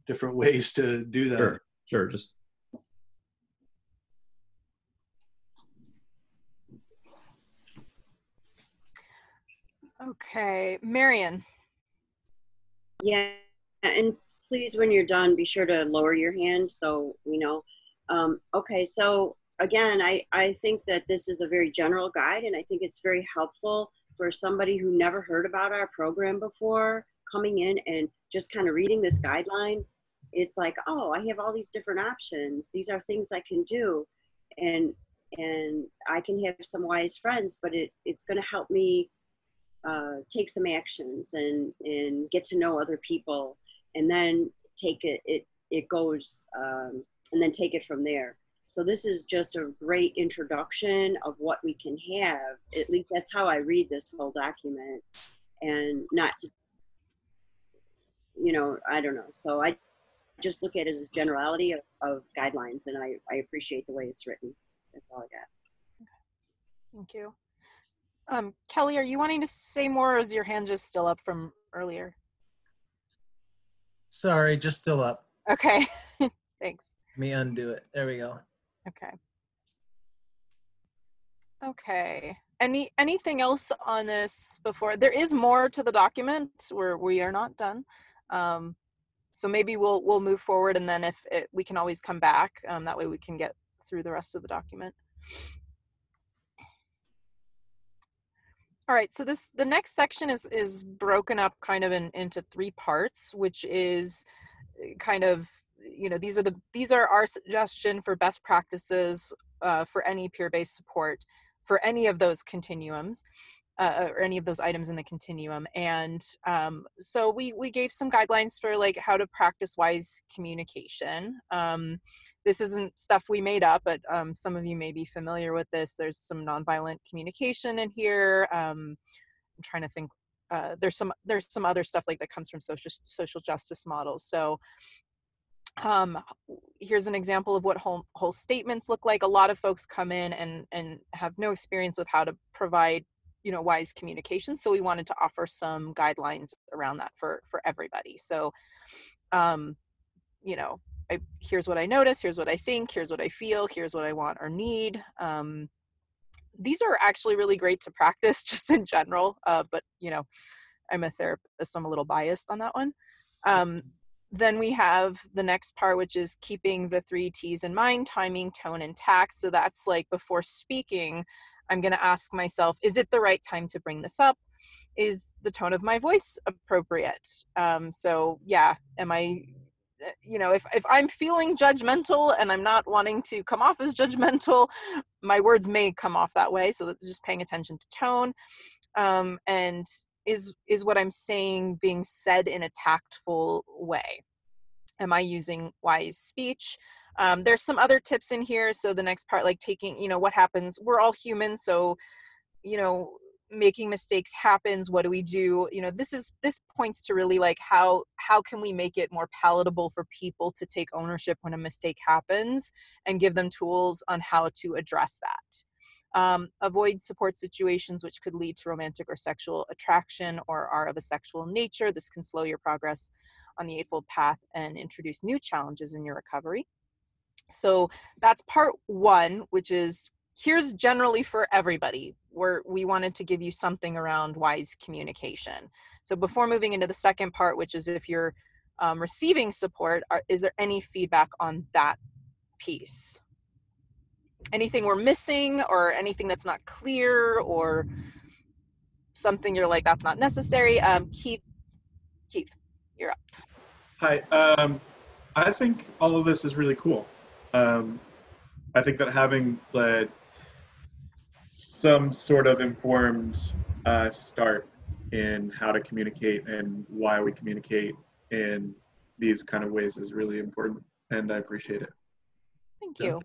ways to do that. Sure, just. Okay, Marion. Yeah, and please, when you're done, be sure to lower your hand so we know. Okay, so again, I think that this is a very general guide, and I think it's very helpful for somebody who never heard about our program before, coming in and just kind of reading this guideline. It's like, oh, I have all these different options. These are things I can do, and I can have some wise friends, but it's going to help me take some actions and get to know other people, and then take it goes and then take it from there. So this is just a great introduction of what we can have. At least that's how I read this whole document, and not to, you know, I don't know. So I just look at it as generality of guidelines, and I appreciate the way it's written. That's all I got. Thank you. Kelly, are you wanting to say more, or is your hand just still up from earlier? Sorry, just still up. Okay, thanks. Let me undo it. There we go. Okay. Okay. Anything else on this before? There is more to the document. We are not done. So maybe we'll move forward, and then we can always come back. That way we can get through the rest of the document. All right, so the next section is broken up kind of into three parts, which is kind of, you know, these are our suggestion for best practices for any peer-based support for any of those continuums or any of those items in the continuum. And so we gave some guidelines for like how to practice wise communication. This isn't stuff we made up, but some of you may be familiar with this. There's some nonviolent communication in here. I'm trying to think. There's some other stuff like that comes from social justice models. So here's an example of what whole statements look like. A lot of folks come in and have no experience with how to provide, you know, wise communication. So we wanted to offer some guidelines around that for everybody. So you know, here's what I notice, here's what I think, here's what I feel, here's what I want or need. These are actually really great to practice just in general, but you know, I'm a therapist, so I'm a little biased on that one. Then we have the next part, which is keeping the 3 T's in mind: timing, tone, and tact. So that's like before speaking, I'm going to ask myself, is it the right time to bring this up? Is the tone of my voice appropriate? So yeah, am I, you know, if I'm feeling judgmental and I'm not wanting to come off as judgmental, my words may come off that way. So that's just paying attention to tone. And is what I'm saying being said in a tactful way? Am I using wise speech? There's some other tips in here. So the next part, like taking, you know, what happens, we're all human. So, you know, making mistakes happens. What do we do? You know, this points to really like how can we make it more palatable for people to take ownership when a mistake happens and give them tools on how to address that. Avoid support situations which could lead to romantic or sexual attraction or are of a sexual nature. This can slow your progress on the Eightfold Path and introduce new challenges in your recovery. So that's part 1, which is here's generally for everybody, where we wanted to give you something around wise communication. So before moving into the second part, which is if you're receiving support, is there any feedback on that piece? Anything we're missing or anything that's not clear or something you're like, that's not necessary? Keith, you're up. Hi. I think all of this is really cool. I think that having some sort of informed start in how to communicate and why we communicate in these kind of ways is really important, and I appreciate it. Thank you.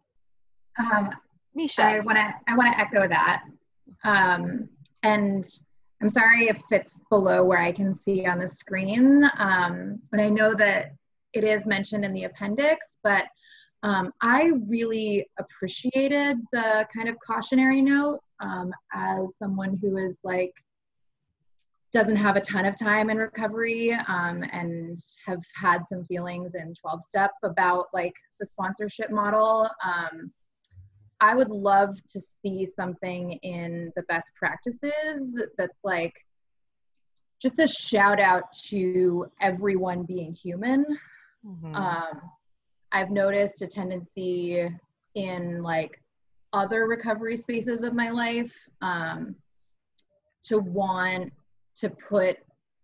Misha. I want to echo that. And I'm sorry if it's below where I can see on the screen. But I know that it is mentioned in the appendix, but I really appreciated the kind of cautionary note as someone who is like, doesn't have a ton of time in recovery and have had some feelings in 12-step about like the sponsorship model. I would love to see something in the best practices that's like just a shout out to everyone being human. Mm-hmm. I've noticed a tendency in like other recovery spaces of my life to want to put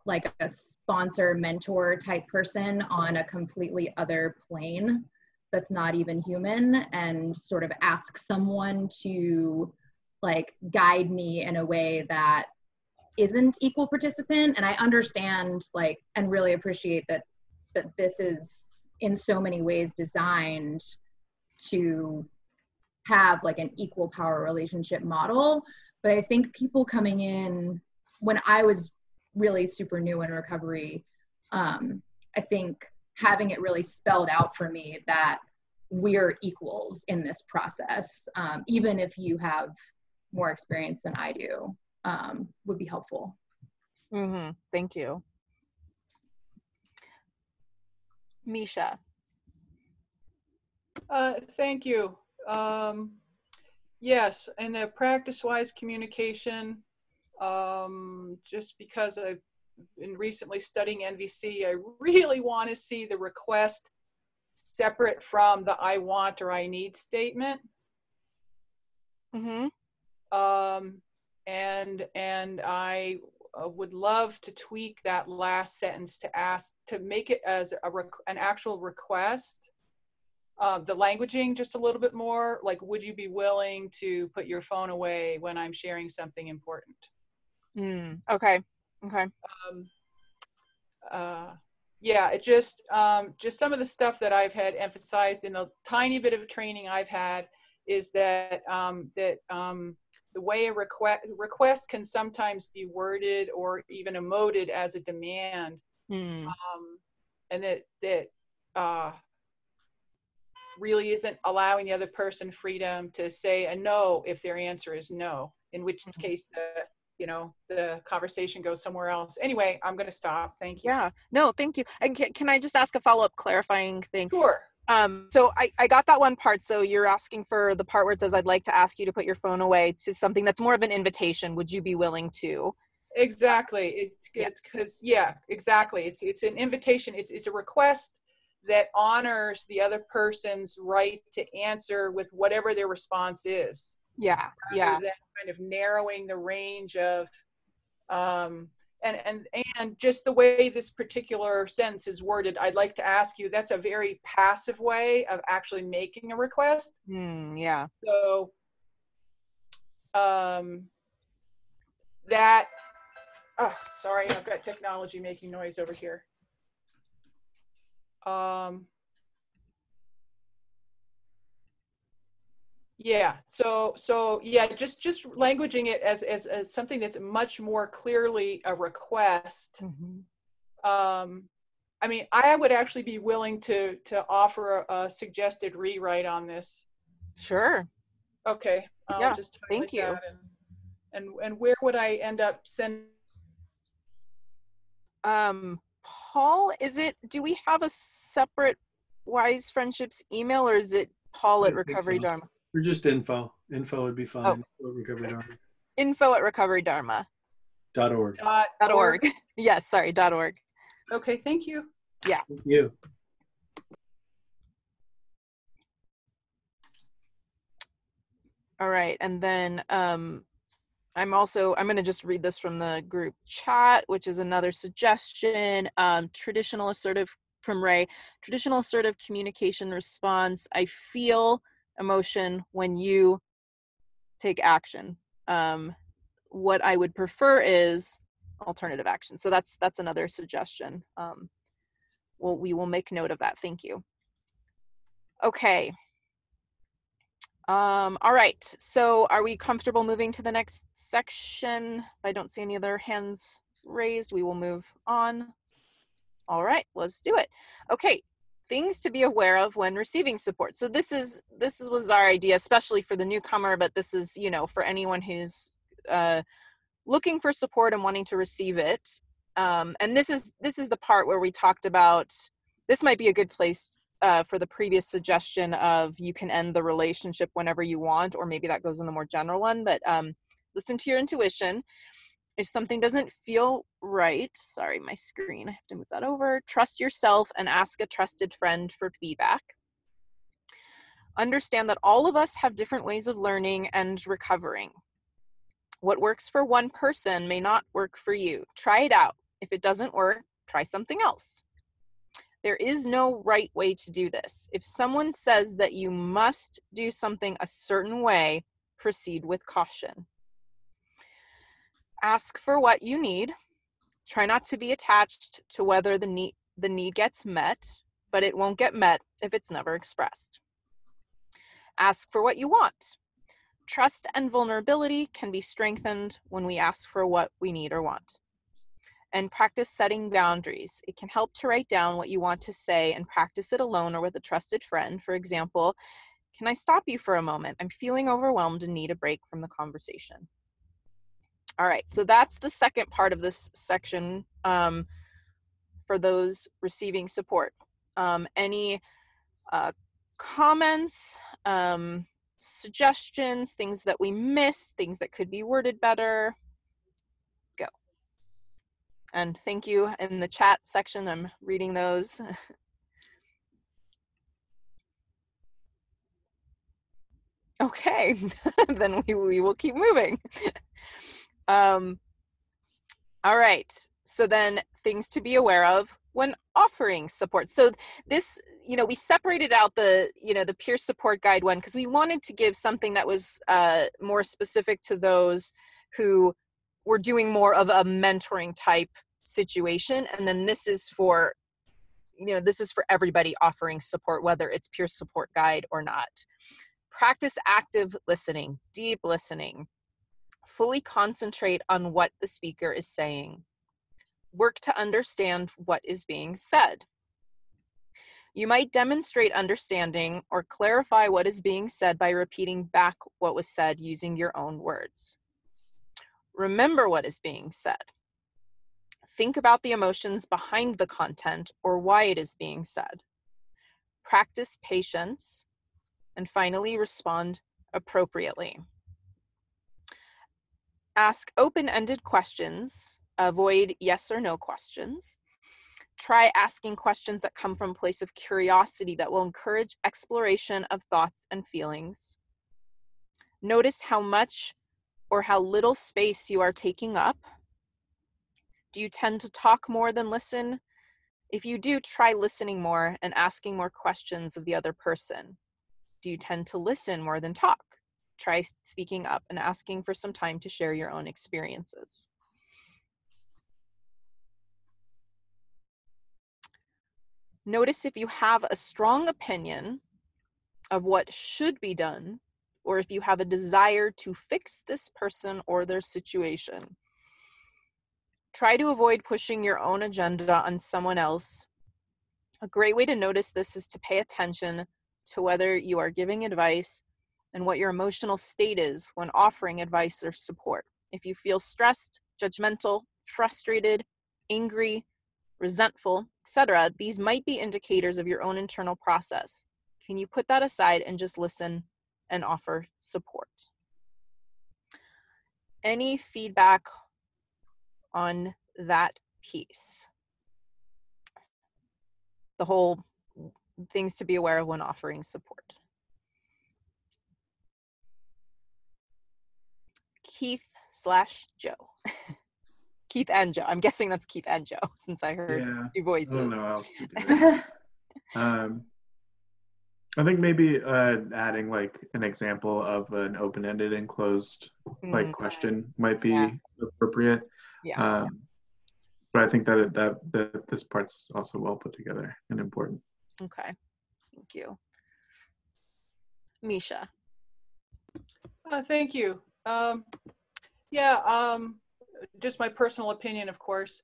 like a sponsor mentor type person on a completely other plane that's not even human and sort of ask someone to like guide me in a way that isn't equal participant. And I understand like and really appreciate that this is in so many ways designed to have like an equal power relationship model. But I think people coming in when I was really super new in recovery, I think having it really spelled out for me that we're equals in this process, even if you have more experience than I do, would be helpful. Mm-hmm. Thank you. Misha. Thank you. Yes, and the practice-wise communication, just because I've been recently studying NVC, I really want to see the request separate from the I want or I need statement. Mm-hmm. And I would love to tweak that last sentence to make it as an actual request. The languaging just a little bit more, like, would you be willing to put your phone away when I'm sharing something important? Okay. Yeah, it just some of the stuff that I've had emphasized in the tiny bit of training I've had is that the way a request can sometimes be worded or even emoted as a demand, and that really isn't allowing the other person freedom to say a no if their answer is no, in which case you know, the conversation goes somewhere else. Anyway, I'm going to stop. Thank you. Yeah, no, thank you. And can I just ask a follow-up clarifying thing? Sure. So I got that one part. So you're asking for the part where it says, I'd like to ask you to put your phone away, to something that's more of an invitation. Would you be willing to? Exactly. It's because, yeah, exactly. It's an invitation. It's a request that honors the other person's right to answer with whatever their response is. Yeah, yeah. Rather than kind of narrowing the range of, and just the way this particular sentence is worded, I'd like to ask you, that's a very passive way of actually making a request. Yeah. So sorry, I've got technology making noise over here. Yeah, so yeah, just languaging it as something that's much more clearly a request. I mean, I would actually be willing to offer a suggested rewrite on this. Sure. Okay, I'll just thank you. That and where would I end up sending? Paul, do we have a separate Wise Friendships email, or is it Paul at Recovery Dharma? Or just info. Info would be fine. Recovery Dharma. Info at recoverydharma.org. .org. Yes, sorry, .org. Okay, thank you. Yeah. Thank you. All right, and then I'm going to just read this from the group chat, which is another suggestion. Traditional assertive, from Ray, traditional assertive communication response. I feel emotion when you take action. What I would prefer is alternative action. So that's another suggestion. We will make note of that. Thank you. Okay. All right. So are we comfortable moving to the next section? If I don't see any other hands raised, we will move on. All right, let's do it. Okay. Things to be aware of when receiving support. So this was our idea, especially for the newcomer, but this is, you know, for anyone who's looking for support and wanting to receive it. And this is the part where we talked about, this might be a good place for the previous suggestion of you can end the relationship whenever you want, or maybe that goes in the more general one, but listen to your intuition. If something doesn't feel right, sorry, my screen, I have to move that over. Trust yourself and ask a trusted friend for feedback. Understand that all of us have different ways of learning and recovering. What works for one person may not work for you. Try it out. If it doesn't work, try something else. There is no right way to do this. If someone says that you must do something a certain way, proceed with caution. Ask for what you need. Try not to be attached to whether the need gets met, but it won't get met if it's never expressed. Ask for what you want. Trust and vulnerability can be strengthened when we ask for what we need or want. And practice setting boundaries. It can help to write down what you want to say and practice it alone or with a trusted friend. For example, can I stop you for a moment? I'm feeling overwhelmed and need a break from the conversation. All right, so that's the second part of this section for those receiving support. Any comments, suggestions, things that we missed, things that could be worded better? Go. And thank you in the chat section. I'm reading those. Okay, then we will keep moving. All right, so then things to be aware of when offering support. So this, you know, we separated out the, you know, the peer support guide one because we wanted to give something that was more specific to those who were doing more of a mentoring type situation. And then this is for, you know, this is for everybody offering support, whether it's peer support guide or not. Practice active listening, deep listening. Fully concentrate on what the speaker is saying. Work to understand what is being said. You might demonstrate understanding or clarify what is being said by repeating back what was said using your own words. Remember what is being said. Think about the emotions behind the content or why it is being said. Practice patience. And finally, respond appropriately. Ask open-ended questions. Avoid yes or no questions. Try asking questions that come from a place of curiosity that will encourage exploration of thoughts and feelings. Notice how much or how little space you are taking up. Do you tend to talk more than listen? If you do, try listening more and asking more questions of the other person. Do you tend to listen more than talk? Try speaking up and asking for some time to share your own experiences. Notice if you have a strong opinion of what should be done, or if you have a desire to fix this person or their situation. Try to avoid pushing your own agenda on someone else. A great way to notice this is to pay attention to whether you are giving advice and what your emotional state is when offering advice or support. If you feel stressed, judgmental, frustrated, angry, resentful, etc., these might be indicators of your own internal process. Can you put that aside and just listen and offer support? Any feedback on that piece? The whole things to be aware of when offering support. Keith/Joe. Keith and Joe. I'm guessing that's Keith and Joe since I heard your voices. I don't know how else to do it. I think maybe adding like an example of an open-ended and closed like question might be appropriate. Yeah. But I think that this part's also well put together and important. Okay, thank you. Misha. Thank you. Just my personal opinion, of course.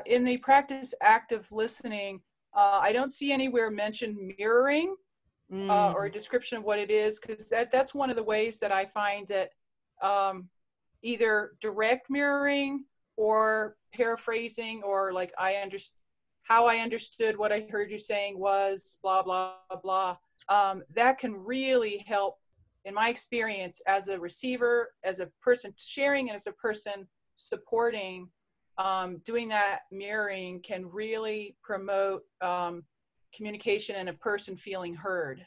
In the practice active listening, I don't see anywhere mentioned mirroring or a description of what it is, because that's one of the ways that I find that either direct mirroring or paraphrasing, or like how I understood what I heard you saying was blah, blah, blah. That can really help, in my experience, as a receiver, as a person sharing, and as a person supporting. Doing that mirroring can really promote communication and a person feeling heard.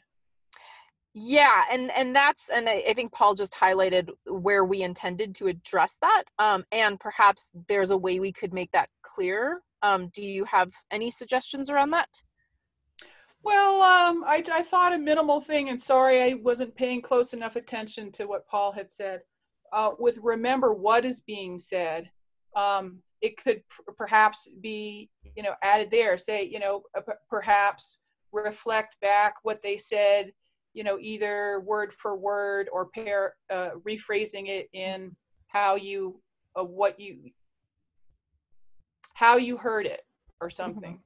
Yeah, and I think Paul just highlighted where we intended to address that, and perhaps there's a way we could make that clear. Do you have any suggestions around that? Well, I thought a minimal thing, and sorry I wasn't paying close enough attention to what Paul had said. With remember what is being said, it could perhaps be, added there. Say, perhaps reflect back what they said, either word for word or rephrasing it in how you heard it or something.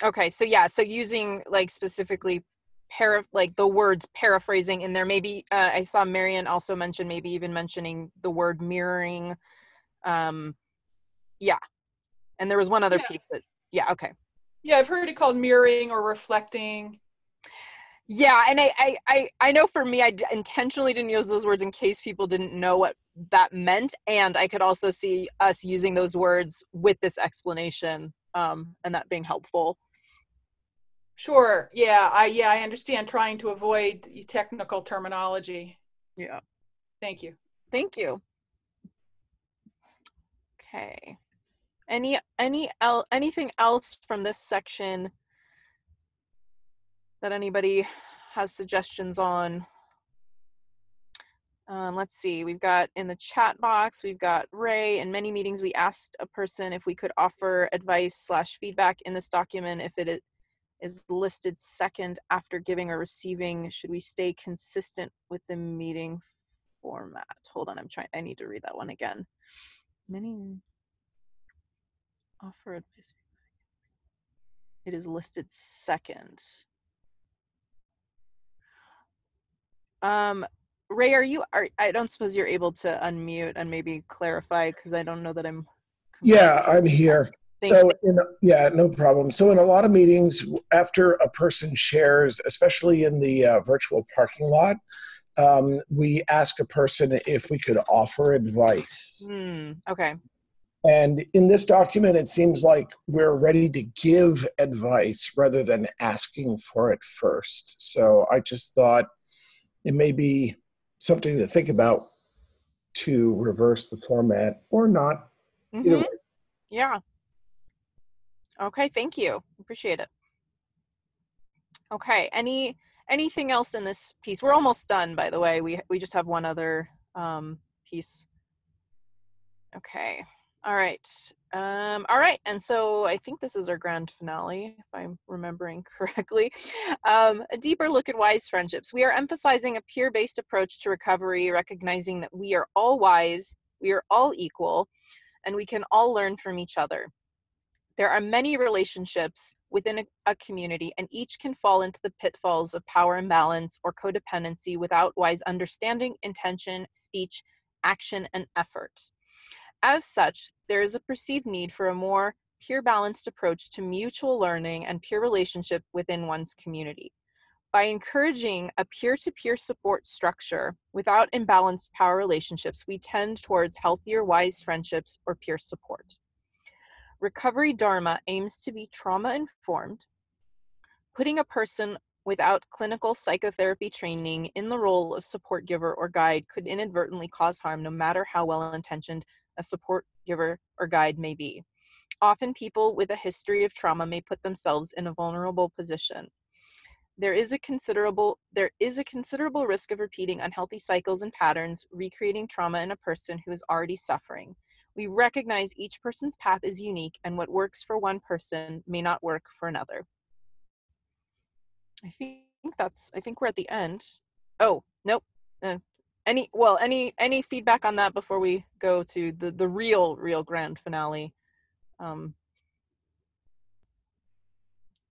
Okay, so yeah, so using like specifically like the words paraphrasing in there. Maybe I saw Marian also mention maybe even mentioning the word mirroring. Yeah, and there was one other piece that, yeah, okay. Yeah, I've heard it called mirroring or reflecting. Yeah, and I know for me, I intentionally didn't use those words in case people didn't know what that meant, and I could also see us using those words with this explanation, and that being helpful. Sure. Yeah, I understand trying to avoid technical terminology. Yeah. Thank you. Thank you. Okay. Anything else from this section that anybody has suggestions on? Let's see, we've got in the chat box, we've got Ray. In many meetings, we asked a person if we could offer advice/feedback in this document. If it is listed second after giving or receiving, should we stay consistent with the meeting format? Hold on, I need to read that one again. Many offer advice. It is listed second. Ray, I don't suppose you're able to unmute and maybe clarify, because I don't know that I'm. Yeah, I'm here. Yeah, no problem. So in a lot of meetings, after a person shares, especially in the virtual parking lot, we ask a person if we could offer advice. Okay. And in this document, it seems like we're ready to give advice rather than asking for it first. So I just thought it may be something to think about to reverse the format or not. Either way. Yeah. Okay, thank you. Appreciate it. Okay, anything else in this piece? We're almost done, by the way. We just have one other piece. Okay. All right. All right. And so I think this is our grand finale, if I'm remembering correctly. A deeper look at wise friendships. We are emphasizing a peer-based approach to recovery, recognizing that we are all wise, we are all equal, and we can all learn from each other. There are many relationships within a community, and each can fall into the pitfalls of power imbalance or codependency without wise understanding, intention, speech, action, and effort. As such, there is a perceived need for a more peer-balanced approach to mutual learning and peer relationship within one's community. By encouraging a peer-to-peer support structure without imbalanced power relationships, we tend towards healthier, wise friendships or peer support. Recovery Dharma aims to be trauma-informed, putting a person without clinical psychotherapy training in the role of support giver or guide could inadvertently cause harm, no matter how well-intentioned a support giver or guide may be. Often people with a history of trauma may put themselves in a vulnerable position. There is a considerable risk of repeating unhealthy cycles and patterns, recreating trauma in a person who is already suffering. We recognize each person's path is unique, and what works for one person may not work for another. I think we're at the end. Oh, nope. Any feedback on that before we go to the real grand finale? All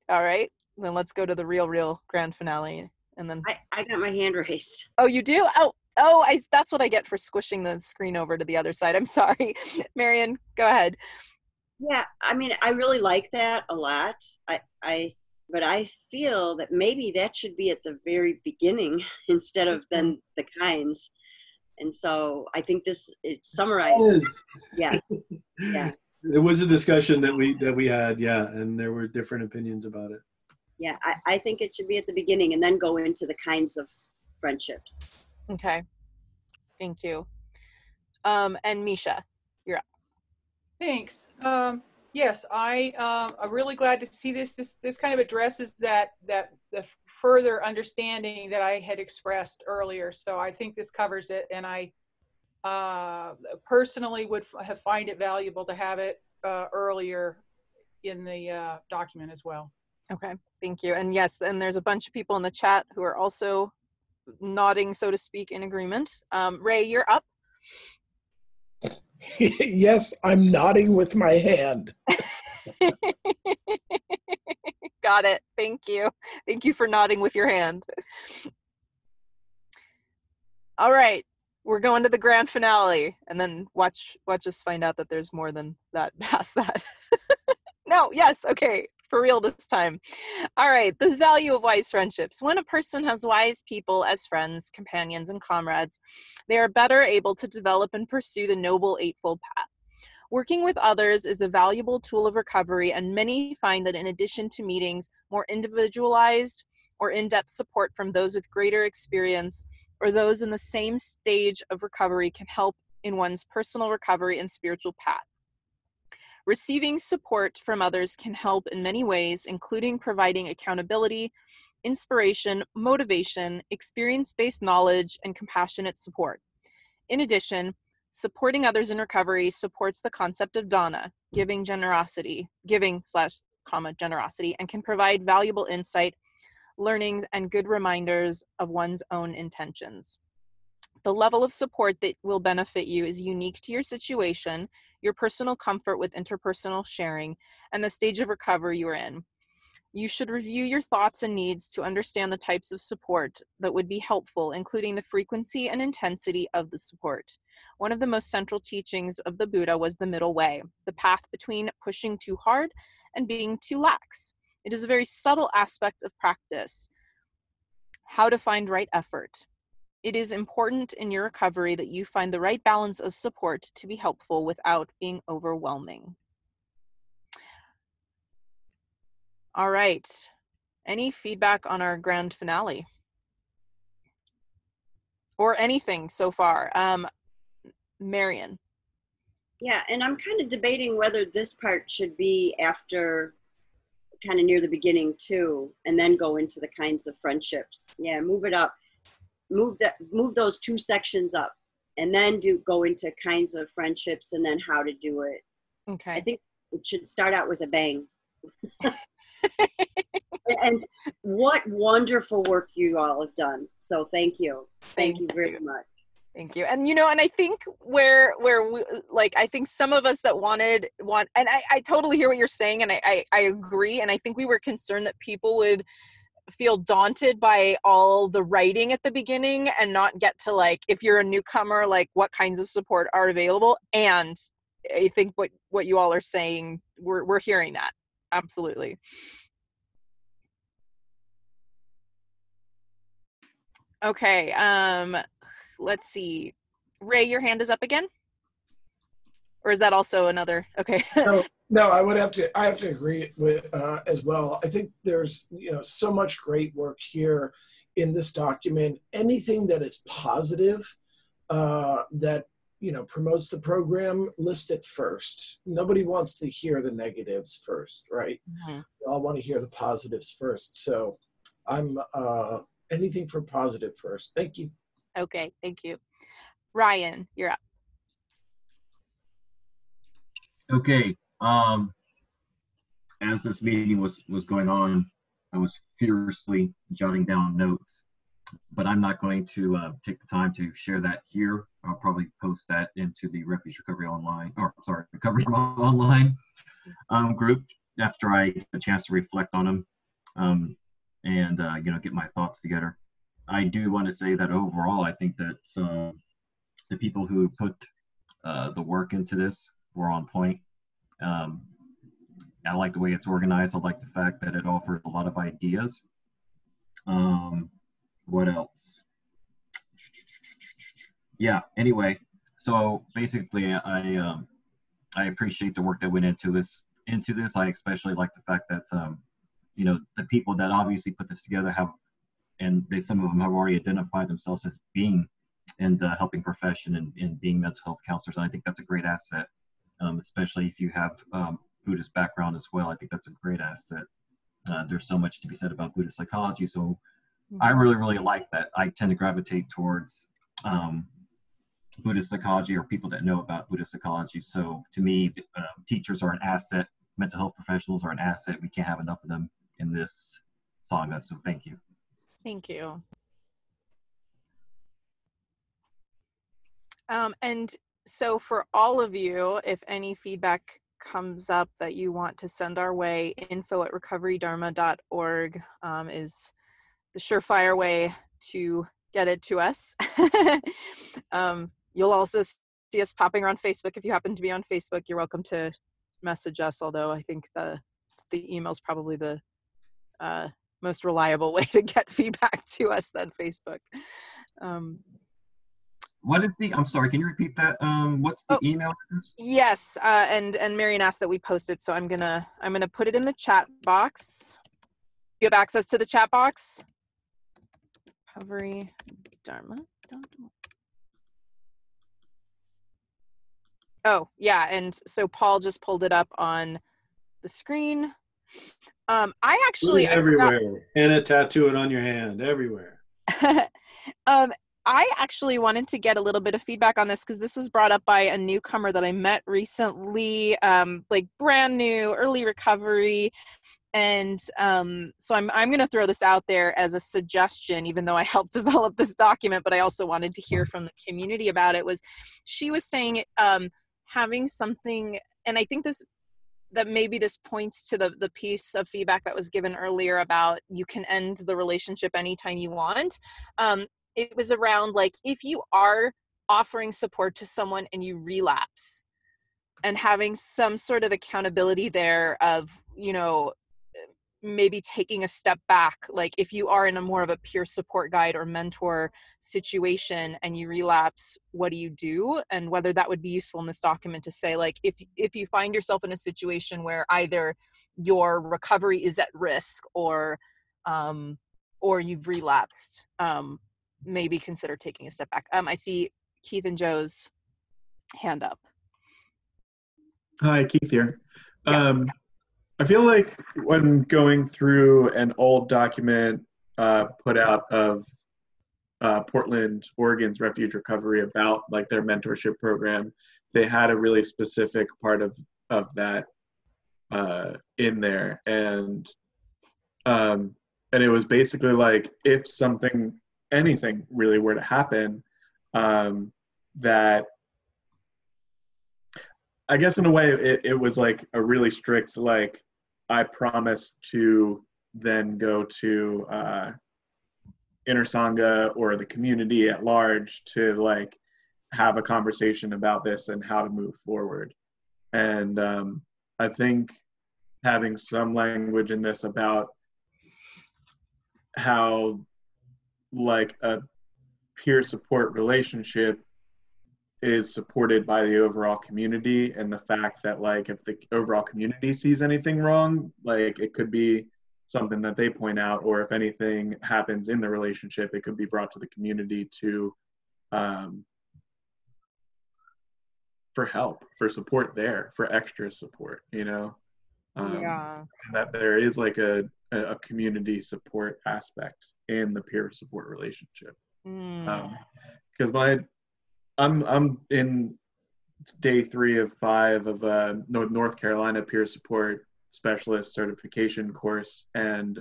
right, then let's go to the real grand finale, and then I got my hand raised. Oh, you do? That's what I get for squishing the screen over to the other side. I'm sorry. Marion, go ahead. Yeah, I mean, I really like that a lot. But I feel that maybe that should be at the very beginning instead of then the kinds. And so I think it summarizes. Yeah. Yeah. It was a discussion that we had, yeah, and there were different opinions about it. Yeah, I think it should be at the beginning and then go into the kinds of friendships. Okay. Thank you. And Misha, you're up. Thanks. Yes, I'm really glad to see this. This kind of addresses that the further understanding that I had expressed earlier. So I think this covers it, and I personally would find it valuable to have it earlier in the document as well. Okay, thank you. And yes, and there's a bunch of people in the chat who are also nodding, so to speak, in agreement. Ray, you're up. Yes, I'm nodding with my hand. Got it. Thank you. Thank you for nodding with your hand. All right, we're going to the grand finale, and then watch us find out that there's more than that past that. No, yes, okay, for real this time. All right, the value of wise friendships. When a person has wise people as friends, companions, and comrades, they are better able to develop and pursue the Noble Eightfold Path. Working with others is a valuable tool of recovery, and many find that in addition to meetings, more individualized or in-depth support from those with greater experience or those in the same stage of recovery can help in one's personal recovery and spiritual path. Receiving support from others can help in many ways, including providing accountability, inspiration, motivation, experience-based knowledge, and compassionate support. In addition, supporting others in recovery supports the concept of dana, giving/generosity, and can provide valuable insight, learnings, and good reminders of one's own intentions. The level of support that will benefit you is unique to your situation, your personal comfort with interpersonal sharing, and the stage of recovery you are in. You should review your thoughts and needs to understand the types of support that would be helpful, including the frequency and intensity of the support. One of the most central teachings of the Buddha was the middle way, the path between pushing too hard and being too lax. It is a very subtle aspect of practice, how to find right effort. It is important in your recovery that you find the right balance of support to be helpful without being overwhelming. All right. Any feedback on our grand finale? Or anything so far? Marion. Yeah, and I'm kind of debating whether this part should be after, kind of near the beginning too, and then go into the kinds of friendships. Yeah, move it up. Move those 2 sections up, and then go into kinds of friendships, and then how to do it. Okay. I think it should start out with a bang. And what wonderful work you all have done. So thank you. Thank you very much. Thank you. And, and I think where we, like, I think some of us that want, and I totally hear what you're saying, and I agree. And I think we were concerned that people would feel daunted by all the writing at the beginning and not get to, like, if you're a newcomer, like, what kinds of support are available. And I think what you all are saying, we're hearing that. Absolutely. Okay. Let's see. Ray, your hand is up again? Or is that also another? Okay. No, I have to agree with as well. I think there's, so much great work here in this document. Anything that is positive, that, promotes the program, list it first. Nobody wants to hear the negatives first, right? Mm-hmm. We all want to hear the positives first. So I'm anything for positive first. Thank you. Okay, thank you. Ryan, you're up. Okay. As this meeting was going on, I was furiously jotting down notes, but I'm not going to take the time to share that here. I'll probably post that into the Recovery Online group after I get a chance to reflect on them and get my thoughts together. I do want to say that overall, I think that the people who put the work into this were on point. I like the way it's organized. I like the fact that it offers a lot of ideas. What else? Yeah, anyway, so basically I appreciate the work that went into this. I especially like the fact that the people that obviously put this together some of them have already identified themselves as being in the helping profession and being mental health counselors, and I think that's a great asset, especially if you have Buddhist background as well. I think that's a great asset. There's so much to be said about Buddhist psychology, so I really, really like that. I tend to gravitate towards Buddhist psychology or people that know about Buddhist psychology. So to me, teachers are an asset. Mental health professionals are an asset. We can't have enough of them in this saga. So thank you. Thank you. And so for all of you, if any feedback comes up that you want to send our way, info@recoverydharma.org is the surefire way to get it to us. You'll also see us popping around Facebook. If you happen to be on Facebook, you're welcome to message us, although I think the email is probably the most reliable way to get feedback to us than Facebook. What is I'm sorry, can you repeat that? What's the email address? Yes, and Marion asked that we post it, so I'm gonna put it in the chat box. You have access to the chat box? Recovery Dharma. Oh, yeah, and so Paul just pulled it up on the screen. I actually everywhere, and a tattoo it on your hand everywhere. I actually wanted to get a little bit of feedback on this because this was brought up by a newcomer that I met recently, like brand new, early recovery. And so I'm going to throw this out there as a suggestion, even though I helped develop this document, but I also wanted to hear from the community about it. She was saying having something, and I think this that maybe this points to the piece of feedback that was given earlier about you can end the relationship anytime you want. It was around like, if you are offering support to someone and you relapse, and having some sort of accountability there of, you know, maybe taking a step back, like if you are in a more of a peer support guide or mentor situation and you relapse, what do you do? And whether that would be useful in this document to say, like, if you find yourself in a situation where either your recovery is at risk or you've relapsed, maybe consider taking a step back. I see Keith and Joe's hand up. Hi, Keith here. I feel like when going through an old document put out of Portland, Oregon's Refuge Recovery about like their mentorship program, they had a really specific part of that in there, and it was basically like, if anything really were to happen, that, I guess in a way it was like a really strict, like, I promise to then go to Inner Sangha or the community at large to like have a conversation about this and how to move forward. And I think having some language in this about how like a peer support relationship is supported by the overall community, and the fact that like if the overall community sees anything wrong, like it could be something that they point out, or if anything happens in the relationship, it could be brought to the community to for help, for support there, for extra support, you know. Yeah. And that there is like a community support aspect in the peer support relationship. Because I'm in day 3 of 5 of North Carolina peer support specialist certification course, and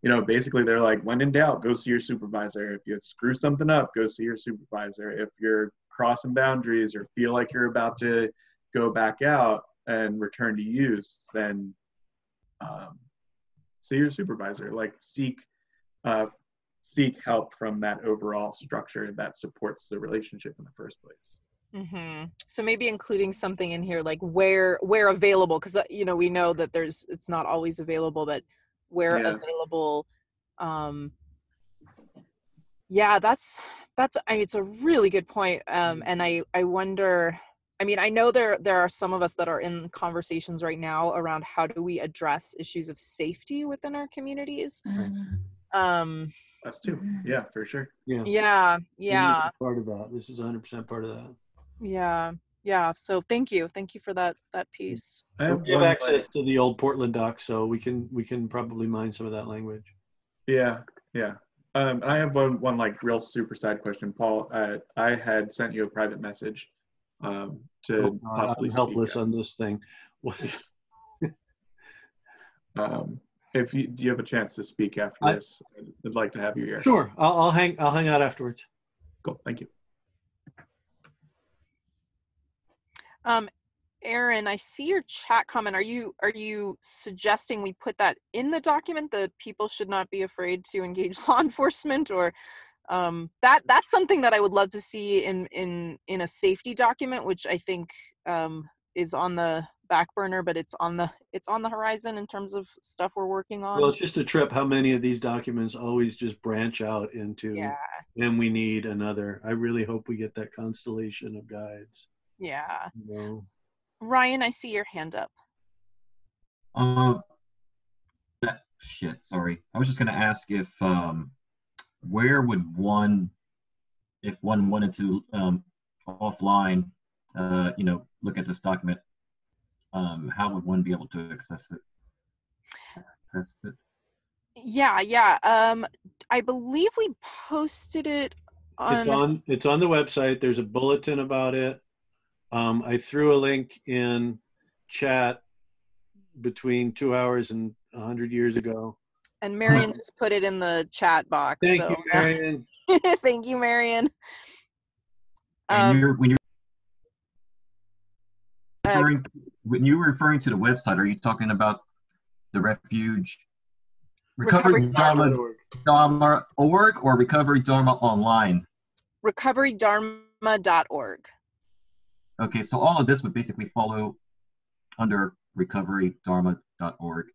you know, basically they're like, when in doubt, go see your supervisor. If you screw something up, go see your supervisor. If you're crossing boundaries or feel like you're about to go back out and return to use, then see your supervisor. Like seek help from that overall structure that supports the relationship in the first place. So maybe including something in here like where available, because you know, we know that it's not always available, but where available. That's it's a really good point. And I wonder, I mean, I know there are some of us that are in conversations right now around how do we address issues of safety within our communities. Us too. Yeah, for sure. Yeah. Part of that. This is 100% part of that. Yeah. So thank you for that piece. We have access to the old Portland doc, so we can probably mine some of that language. Yeah. I have one like real super side question, Paul. I had sent you a private message to possibly I'm helpless on this thing. If do you have a chance to speak after this? I'd like to have you here. Sure, I'll hang out afterwards. Cool, thank you. Aaron, I see your chat comment. Are you suggesting we put that in the document, that people should not be afraid to engage law enforcement, or that's something that I would love to see in a safety document, which I think is on the back burner, but it's on the horizon in terms of stuff we're working on. Well, it's just a trip how many of these documents always just branch out into, and we need another. I really hope we get that constellation of guides. Yeah. You know? Ryan, I see your hand up. Sorry. I was just going to ask if where would one, if one wanted to offline, look at this document, how would one be able to access it? Yeah. I believe we posted it on. It's on the website. There's a bulletin about it. I threw a link in chat between 2 hours and 100 years ago. And Marion just put it in the chat box. Thank you, Marion. Thank you, Marion. And when you're referring to the website, are you talking about the Refuge Recovery Dharma org or Recovery Dharma online? RecoveryDharma.org. Okay, so all of this would basically follow under RecoveryDharma.org.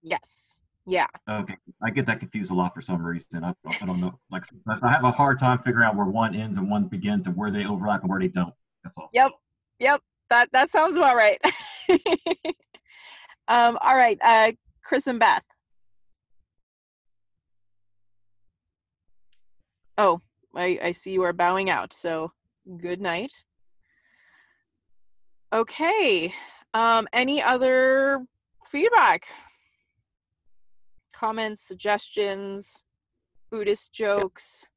Yes. Yeah. Okay, I get that confused a lot for some reason. I don't know. Like, I have a hard time figuring out where one ends and one begins, and where they overlap and where they don't. That's all. Yep. That sounds about right. All right, Chris and Beth. Oh, I see you are bowing out. So good night. Okay. Any other feedback? Comments, suggestions, Buddhist jokes?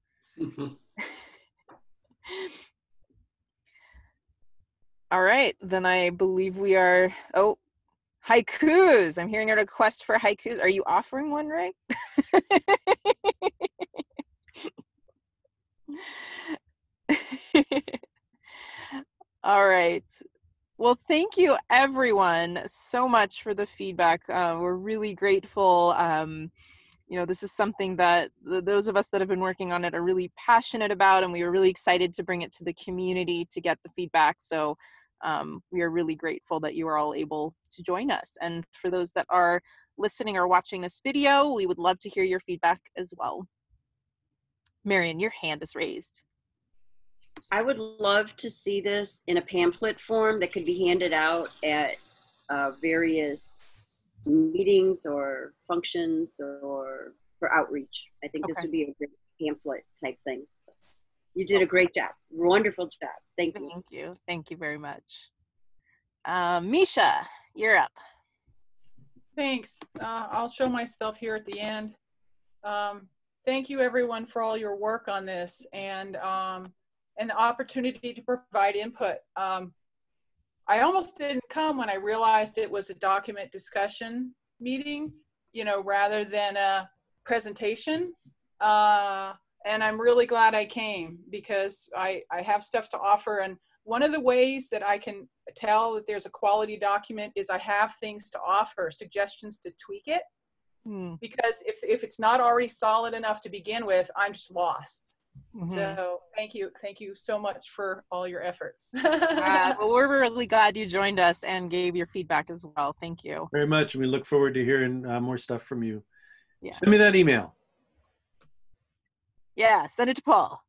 All right, then I believe we are, haikus. I'm hearing a request for haikus. Are you offering one, Ray? All right. Well, thank you everyone so much for the feedback. We're really grateful. This is something that those of us that have been working on it are really passionate about, and we were really excited to bring it to the community to get the feedback. So we are really grateful that you are all able to join us. And for those that are listening or watching this video, we would love to hear your feedback as well. Marion, your hand is raised. I would love to see this in a pamphlet form that could be handed out at various meetings or functions or for outreach. I think this would be a great pamphlet type thing. So you did a great job. Wonderful job. Thank you. Thank you. Thank you very much. Misha, you're up. Thanks. I'll show myself here at the end. Thank you everyone for all your work on this and the opportunity to provide input. I almost didn't come when I realized it was a document discussion meeting, rather than a presentation. And I'm really glad I came because I have stuff to offer. And one of the ways that I can tell that there's a quality document is I have things to offer, suggestions to tweak it. Because if it's not already solid enough to begin with, I'm just lost. So thank you so much for all your efforts. Well, we're really glad you joined us and gave your feedback as well. Thank you very much. We look forward to hearing more stuff from you. Yeah. Send me that email. Yeah, send it to Paul.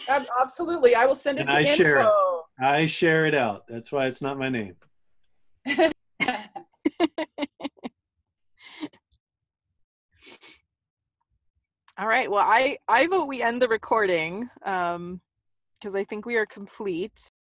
Absolutely, I will send it to info. I share it out. That's why it's not my name. All right. Well, I vote we end the recording because I think we are complete.